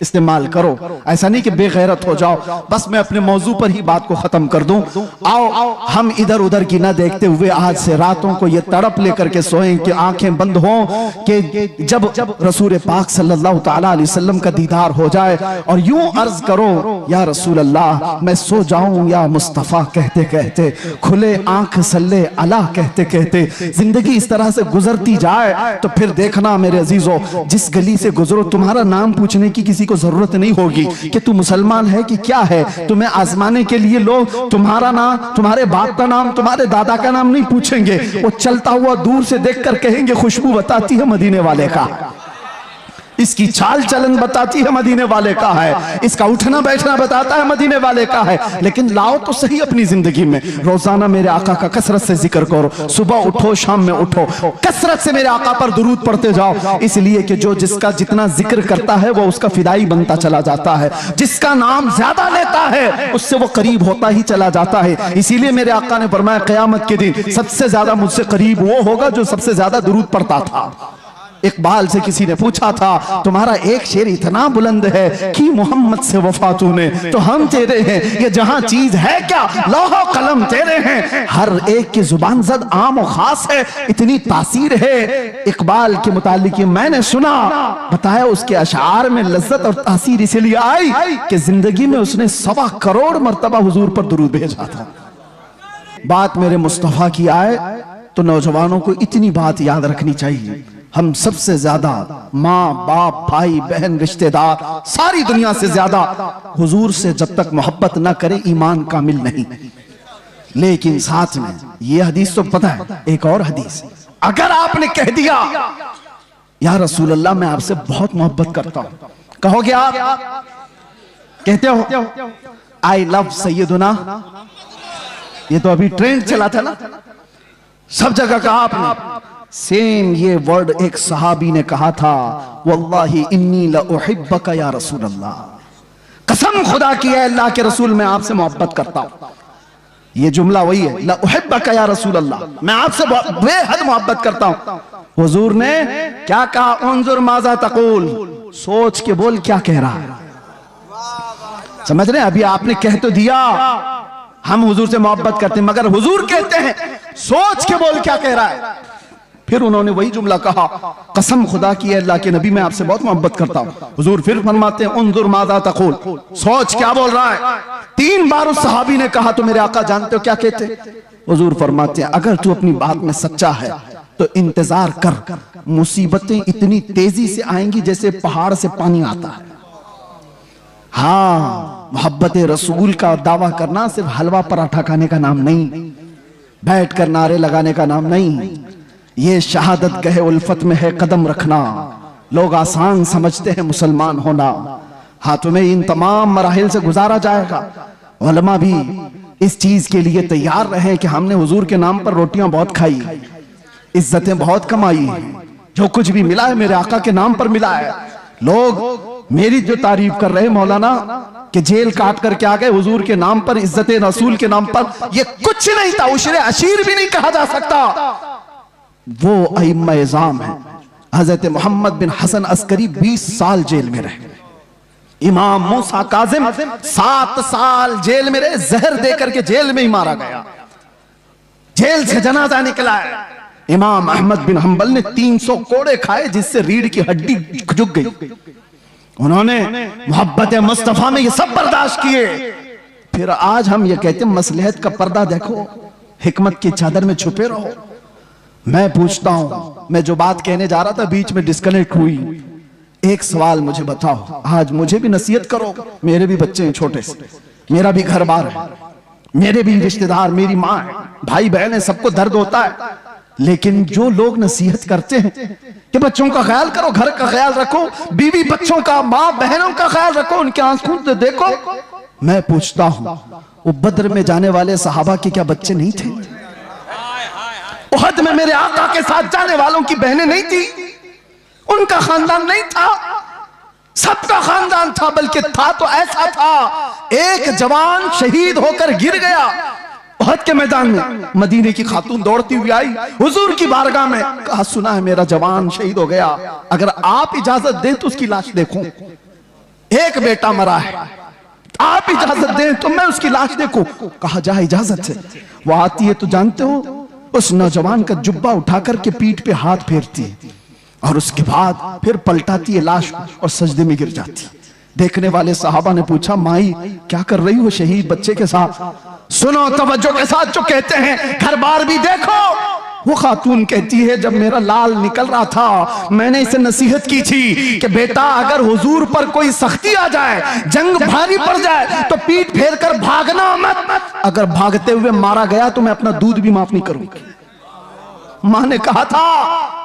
इस्तेमाल करो, ऐसा नहीं कि बेगैरत हो जाओ। बस मैं अपने मौजू पर ही बात को खत्म कर दूं। आओ हम इधर उधर की ना देखते हुए आज से रातों को ये तड़प लेकर के सोएं कि आंखें बंद हों कि जब रसूल पाक सल्लल्लाहु ताला अलैहि वसल्लम का दीदार हो जाए, और यूं अर्ज करो या रसूल अल्लाह मैं सो जाऊं या मुस्तफ़ा कहते कहते, खुले आंख सल्ले अला कहते कहते जिंदगी इस तरह से गुजरती जाए तो फिर देखना मेरे अजीजों, जिस गली से गुजरो तुम्हारा नाम पूछने की किसी को जरूरत नहीं होगी कि तू मुसलमान है कि क्या है। तुम्हें आजमाने के लिए लोग तुम्हारा नाम, तुम्हारे बाप का नाम, तुम्हारे दादा का नाम नहीं पूछेंगे, वो चलता हुआ दूर से देखकर कहेंगे खुशबू बताती है मदीने वाले का, इसकी चाल चलन बताती है मदीने वाले का है, इसका उठना बैठना बताता है मदीने वाले का है। लेकिन लाओ तो सही अपनी जिंदगी में रोजाना मेरे आका का कसरत से जिक्र करो, सुबह उठो शाम में उठो, कसरत से मेरे आका पर दुरूद पढ़ते जाओ, इसलिए कि जो जिसका जितना जिक्र करता है वो उसका फिदाई बनता चला जाता है, जिसका नाम ज्यादा लेता है उससे वो करीब होता ही चला जाता है। इसीलिए मेरे आका ने फरमाया क़यामत के दिन सबसे ज्यादा मुझसे करीब वो होगा जो सबसे ज्यादा दुरूद पढ़ता था। इकबाल से किसी ने पूछा था, तुम्हारा एक शेर इतना बुलंद है कि मोहम्मद से वफा तूने, तो हम तेरे हैं, ये जहां चीज है क्या लौह कलम तेरे हैं। हर एक की जुबान जद आम और खास है, इतनी तासीर है इकबाल के मुतालिक। मैंने सुना, बताया उसके अशार में लज्जत और तासीर इसलिए आई कि जिंदगी में उसने 1.25 करोड़ मर्तबा हुजूर पर दुरूद भेजा था। बात मेरे मुस्तफा की आए तो नौजवानों को इतनी बात याद रखनी चाहिए, हम सबसे ज्यादा माँ बाप भाई बहन रिश्तेदार सारी दुनिया से ज्यादा हुजूर से जब तक मोहब्बत ना करे ईमान कामिल नहीं। लेकिन साथ में ये हदीस तो पता है, एक और हदीस, अगर आपने कह दिया या रसूल अल्लाह मैं आपसे बहुत मोहब्बत करता हूं, कहोगे आप, कहते हो आई लव सैयदुना, ये तो अभी ट्रेंड चला था ना, सब जगह कहा आपने। सेम ये वर्ड एक सहाबी ने कहा था, वल्लाही इन्नी लउहिब्बका या रसूल अल्लाह, कसम खुदा की है अल्लाह के रसूल मैं आपसे मोहब्बत करता हूं। ये जुमला वही है, लउहिब्बका या रसूल अल्लाह, मैं आपसे बेहद मोहब्बत करता हूं। हुजूर ने क्या कहा, उन्जुर माजा तकूल, सोच के बोल क्या कह रहा है। समझ रहे हैं, अभी आपने कह तो दिया हम हुजूर से मोहब्बत करते हैं, मगर हुजूर कहते हैं सोच के बोल क्या कह रहा है। फिर उन्होंने वही जुमला कहा, कसम खुदा की है अल्लाह के नबी मैं आपसे बहुत मोहब्बत करता हूं। हुजूर फिर फरमाते हैं उन्जुर माजा तकूल, सोच क्या बोल रहा है। 3 बार उस सहाबी ने कहा तो मेरे आका जानते हो क्या कहते, हुजूर फरमाते हैं अगर तू अपनी बात में सच्चा है तो इंतजार कर, मुसीबतें इतनी तेजी से आएंगी जैसे पहाड़ से पानी आता है। हाँ, मोहब्बत रसूल का दावा करना सिर्फ हलवा पराठा खाने का नाम नहीं, बैठ कर नारे लगाने का नाम नहीं, ये शहादत गहे उल्फत में है कदम रखना। लोग आसान समझते हैं मुसलमान होना, हाँ तुम्हें इन तमाम मराहिल से गुजारा जाएगा। उलमा भी इस चीज के लिए तैयार रहे कि हमने हुजूर के नाम पर रोटियां बहुत खाई, इज्जतें बहुत कमाई, जो कुछ भी मिला है मेरे आका के नाम पर मिला है। लोग मेरी जो तारीफ कर रहे मौलाना कि जेल काट करके आ गए हुजूर के नाम पर, इज्जत रसूल के नाम पर, ये कुछ नहीं था, उशरे अशीर भी नहीं कहा जा सकता। वो अइम्मा इज़ाम है। हजरत मोहम्मद बिन हसन अस्करी 20 साल जेल में रहे, इमाम मूसा काजिम 7 साल जेल में रहे, जहर देकर के जेल में ही मारा गया, जेल से जनाजा निकला है। इमाम अहमद बिन हंबल ने 300 कोड़े खाए जिससे रीढ़ की हड्डी झुक गई। उन्होंने मोहब्बत मुस्तफा में ये सब बर्दाश्त किए। फिर आज हम ये कहते हैं मसलहत का पर्दा देखो, हिकमत की चादर में छुपे रहो। मैं पूछता हूं, मैं जो बात कहने जा रहा था बीच में डिस्कनेक्ट हुई, एक सवाल मुझे बताओ, आज मुझे भी नसीहत करो, मेरे भी बच्चे हैं छोटे से, मेरा भी घर बार है, मेरे भी रिश्तेदार, मेरी माँ है, भाई बहन है, सबको दर्द होता है। लेकिन जो लोग नसीहत करते हैं कि बच्चों का ख्याल करो, घर का ख्याल रखो, बीवी बच्चों का, माँ बहनों का ख्याल रखो, उनके आंसू से देखो, मैं पूछता हूं वो बद्र में जाने वाले सहाबा के क्या बच्चे नहीं थे? उहद में मेरे आका के साथ जाने वालों की बहनें नहीं थी? उनका खानदान नहीं था? सबका खानदान था, बल्कि था तो ऐसा था, एक जवान शहीद होकर गिर गया उहद के मैदान में, मदीने की खातून दौड़ती हुई आई हुजूर की बारगाह में, कहा सुना है मेरा जवान शहीद हो गया, अगर आप इजाजत दें तो उसकी लाश देखूं, एक बेटा मरा है, आप इजाजत दें तो मैं उसकी लाश देखूं। कहा जा इजाजत से। वो आती है तो जानते हो, उस नौजवान का जुब्बा उठाकर के पीठ पे हाथ फेरती है और उसके बाद फिर पलटाती है लाश और सजदे में गिर जाती है। देखने वाले साहबा ने पूछा, माई क्या कर रही हो शहीद बच्चे के साथ? सुनो तवज्जो के साथ जो कहते हैं, घर बार भी देखो। वो खातून कहती है, जब मेरा लाल निकल रहा था मैंने इसे नसीहत की थी कि बेटा अगर हुजूर पर कोई सख्ती आ जाए, जंग भारी पड़ जाए तो पीठ फेर कर भागना मत, अगर भागते हुए मारा गया तो मैं अपना दूध भी माफ नहीं करूंगी। मां ने कहा था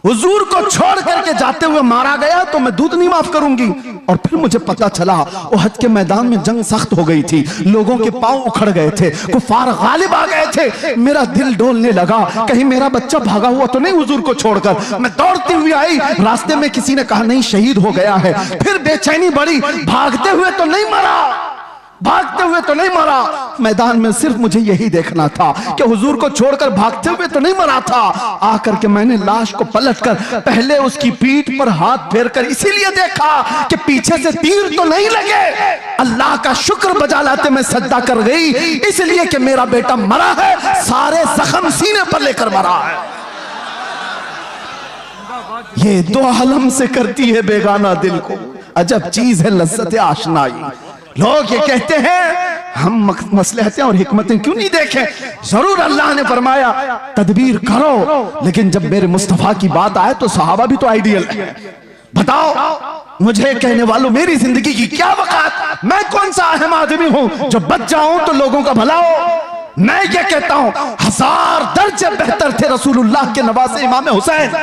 हुजूर को छोड़ करके जाते हुए मारा गया तो मैं दूध नहीं माफ करूंगी। और फिर मुझे पता चला उहद के मैदान में जंग सख्त हो गई थी, लोगों के पांव उखड़ गए थे, कुफार गालिब आ गए थे। मेरा दिल डोलने लगा, कहीं मेरा बच्चा भागा हुआ तो नहीं हुजूर को छोड़कर। मैं दौड़ती हुई आई, रास्ते में किसी ने कहा नहीं शहीद हो गया है। फिर बेचैनी बढ़ी, भागते हुए तो नहीं मरा। भागते हुए तो नहीं मरा, मैदान में सिर्फ मुझे यही देखना था कि हुजूर को छोड़कर भागते हुए तो नहीं मरा था। आकर के मैंने लाश को पलटकर पहले उसकी पीठ पर हाथ फेरकर इसीलिए देखा कि पीछे से तीर तो नहीं लगे। अल्लाह का शुक्र बजा लाते मैं सजदा कर गई, इसलिए कि मेरा बेटा मरा है, सारे जख्म सीने पर लेकर मरा है। ये दो आलम से करती है बेगाना दिल को, अजब चीज है लज्जत आशनाई। लोग ये कहते हैं हम मसलहतें और हिकमतें क्यों नहीं देखें? जरूर अल्लाह ने फरमाया तदबीर करो, लेकिन जब मेरे मुस्तफा की बात आए तो सहाबा भी तो आइडियल है। बताओ मुझे कहने वालों, मेरी जिंदगी की क्या वकात? मैं कौन सा अहम आदमी हूं जो बच जाऊं तो लोगों का भला हो? मैं ये कहता हूं 1000 दर्जे बेहतर थे रसूलुल्लाह के नवासे इमाम हुसैन।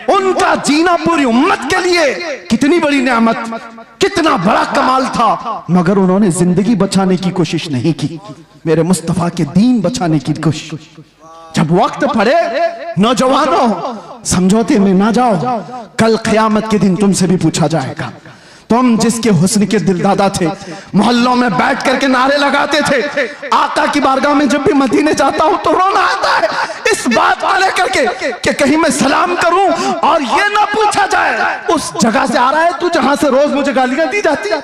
उनका जीना पूरी उम्मत के लिए कितनी बड़ी नेमत, कितना बड़ा कमाल था, मगर उन्होंने जिंदगी बचाने की कोशिश नहीं की, मेरे मुस्तफा के दीन बचाने की कोशिश। जब वक्त पड़े नौजवानों, समझौते में ना जाओ, कल क़यामत के दिन तुमसे भी पूछा जाएगा। तुम जिसके हुस्न के दिलदादा थे, मोहल्लों में बैठ करके नारे लगाते थे, आका की बारगाह में जब भी मदीने जाता हूं तो रोना आता है इस बात को लेकर के कि कहीं मैं सलाम करूं और ये ना पूछा जाए उस जगह से आ रहा है तू जहां से रोज मुझे गालियां दी जाती है।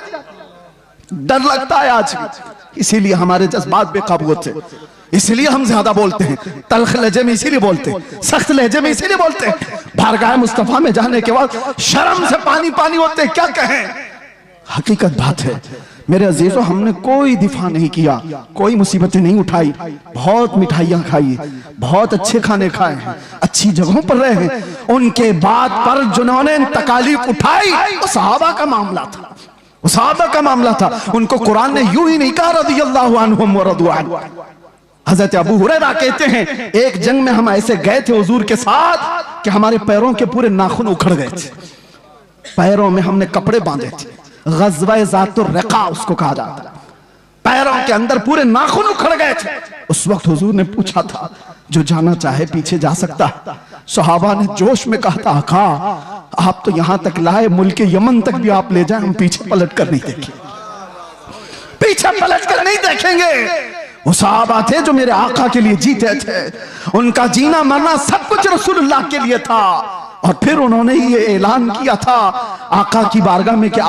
डर लगता है आज, इसीलिए हमारे जज्बात बेकाबू होते, इसलिए हम ज्यादा बोलते हैं, तल्ख लहजे में इसीलिए बोलते हैं, सख्त लहजे में इसीलिए बोलते हैं। बारगाह मुस्तफा में जाने के बाद शर्म से पानी पानी होते हैं, क्या कहें? हकीकत बात है मेरे अजीजों, हमने कोई दिफा नहीं किया, कोई मुसीबतें नहीं उठाई, बहुत मिठाइयां खाई, बहुत अच्छे खाने खाए हैं, अच्छी जगहों पर रहे हैं। उनके बाद पर जिन्होंने तकालीफ उठाई वो सहाबा का मामला था, वो सहाबा का मामला था। उनको कुरान ने यूं ही नहीं कहा रज़ियल्लाहु अन्हुम व रज़ू अन्हु। हजरत अबू हुरैरा कहते हैं एक जंग में हम ऐसे गए थे हुजूर के साथ कि हमारे पैरों के पूरे नाखून उखड़ गए थे, पैरों में हमने कपड़े बांधे थे, ग़ज़वा ज़ातुर रिक़ा उसको कहा जाता है, पैरों के अंदर पूरे नाखून उखड़ गए थे। उस वक्त हुजूर ने पूछा था जो जाना चाहे पीछे जा सकता। सहाबा ने जोश में कहा था आका आप तो यहां तक लाए, मुल्क यमन तक भी आप ले जाए, हम पीछे पलट कर नहीं देखेंगे, पीछे पलट कर नहीं देखेंगे। वो सहाबा थे जो मेरे आका के लिए जीते थे, उनका जीना मरना सब कुछ रसूलुल्लाह के लिए था। और फिर उन्होंने ये ऐलान किया था आका की बारगाह में कि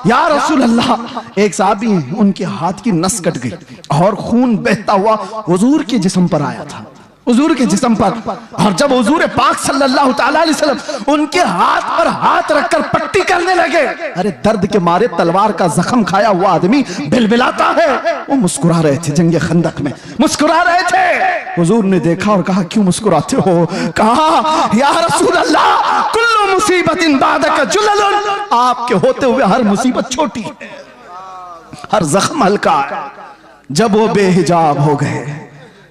या रसूल अल्लाह, एक साहबी हैं उनके हाथ की नस कट गई और खून बहता हुआ हुजूर के जिस्म पर आया था, हुजूर के जिस्म पर। और जब हुजूर पाक सल्लल्लाहु अलैहि वसल्लम उनके हाथ पर हाथ रखकर पट्टी करने लगे, अरे दर्द के मारे तलवार का जख्म खाया हुआ आदमी बिलबिलाता है, वो मुस्कुरा रहे थे, जंगे खंदक में मुस्कुरा रहे थे। हुजूर ने देखा और कहा क्यों मुस्कुराते हो? कहा या रसूल अल्लाह कुल्लु मुसीबतिन बादका जुललुन, आपके होते हुए हर मुसीबत छोटी है, हर जख्म हल्का है। जब वो बेहिजाब हो गए,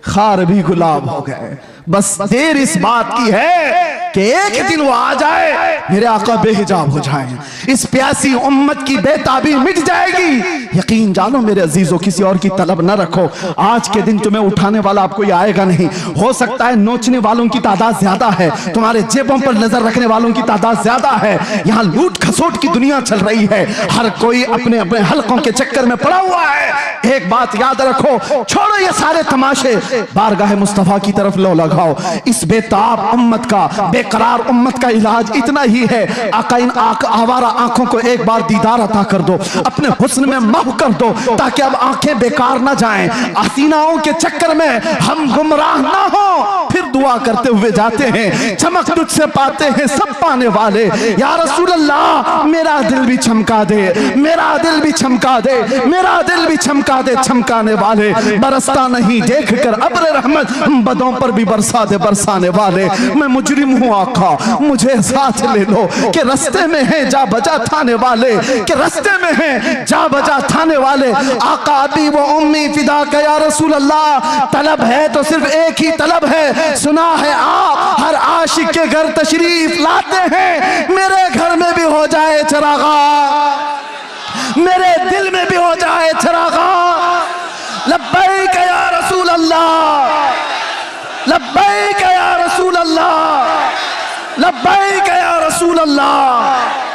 खार भी गुलाब हो गए, बस देर इस बात की है कि एक दिन वो आ जाए, मेरे आका बेहिजाब हो जाए, इस प्यासी उम्मत की बेताबी मिट जाएगी। यकीन जानो मेरे अजीजों, किसी और की तलब न रखो, आज के दिन तुम्हें उठाने वाला आपको ये आएगा नहीं। हो सकता है नोचने वालों की तादाद ज्यादा है, तुम्हारे जेबों पर नजर रखने वालों की तादाद ज्यादा है, यहाँ लूट खसोट की दुनिया चल रही है, हर कोई अपने अपने हलकों के चक्कर में पड़ा हुआ है। एक बात याद रखो, छोड़ो ये सारे तमाशे, बारगाह मुस्तफा की तरफ लो लगाओ। इस बेताब उम्मत का, बेकरार उम्मत का इलाज इतना ही है, आका इन आवारा आंखों को एक बार दीदार अता कर दो, अपने हुस्न में महव कर दो, ताकि अब आंखें बेकार ना जाएं, हसीनाओं के चक्कर में हम गुमराह ना हो। फिर दुआ करते हुए जाते हैं, चमक तुझसे पाते हैं सब पाने वाले, या रसूल अल्लाह मेरा दिल भी चमका दे, मेरा दिल भी चमका दे, मेरा दिल भी चमका दे, चमकाने वाले बरसता नहीं देख कर अब्र रहमत, हम बदों पर भी बरसा दे बरसाने वाले। मैं मुजरिम हूँ आका, मुझे साथ ले लो कि रास्ते में है जा बजा थाने वाले, कि रास्ते में है जा बजा थाने वाले। आका अभी वो उम्मी फिदा का या रसूल अल्लाह, तलब है तो सिर्फ एक ही तलब है, सुना है आप हर आशिक के घर तशरीफ लाते हैं, मेरे घर में भी हो जाए चरागा, मेरे दिल में भी हो जाए चरागा। लब्बैक या रसूल अल्लाह, लब्बैक या रसूल अल्लाह, लब्बैक या रसूल अल्लाह।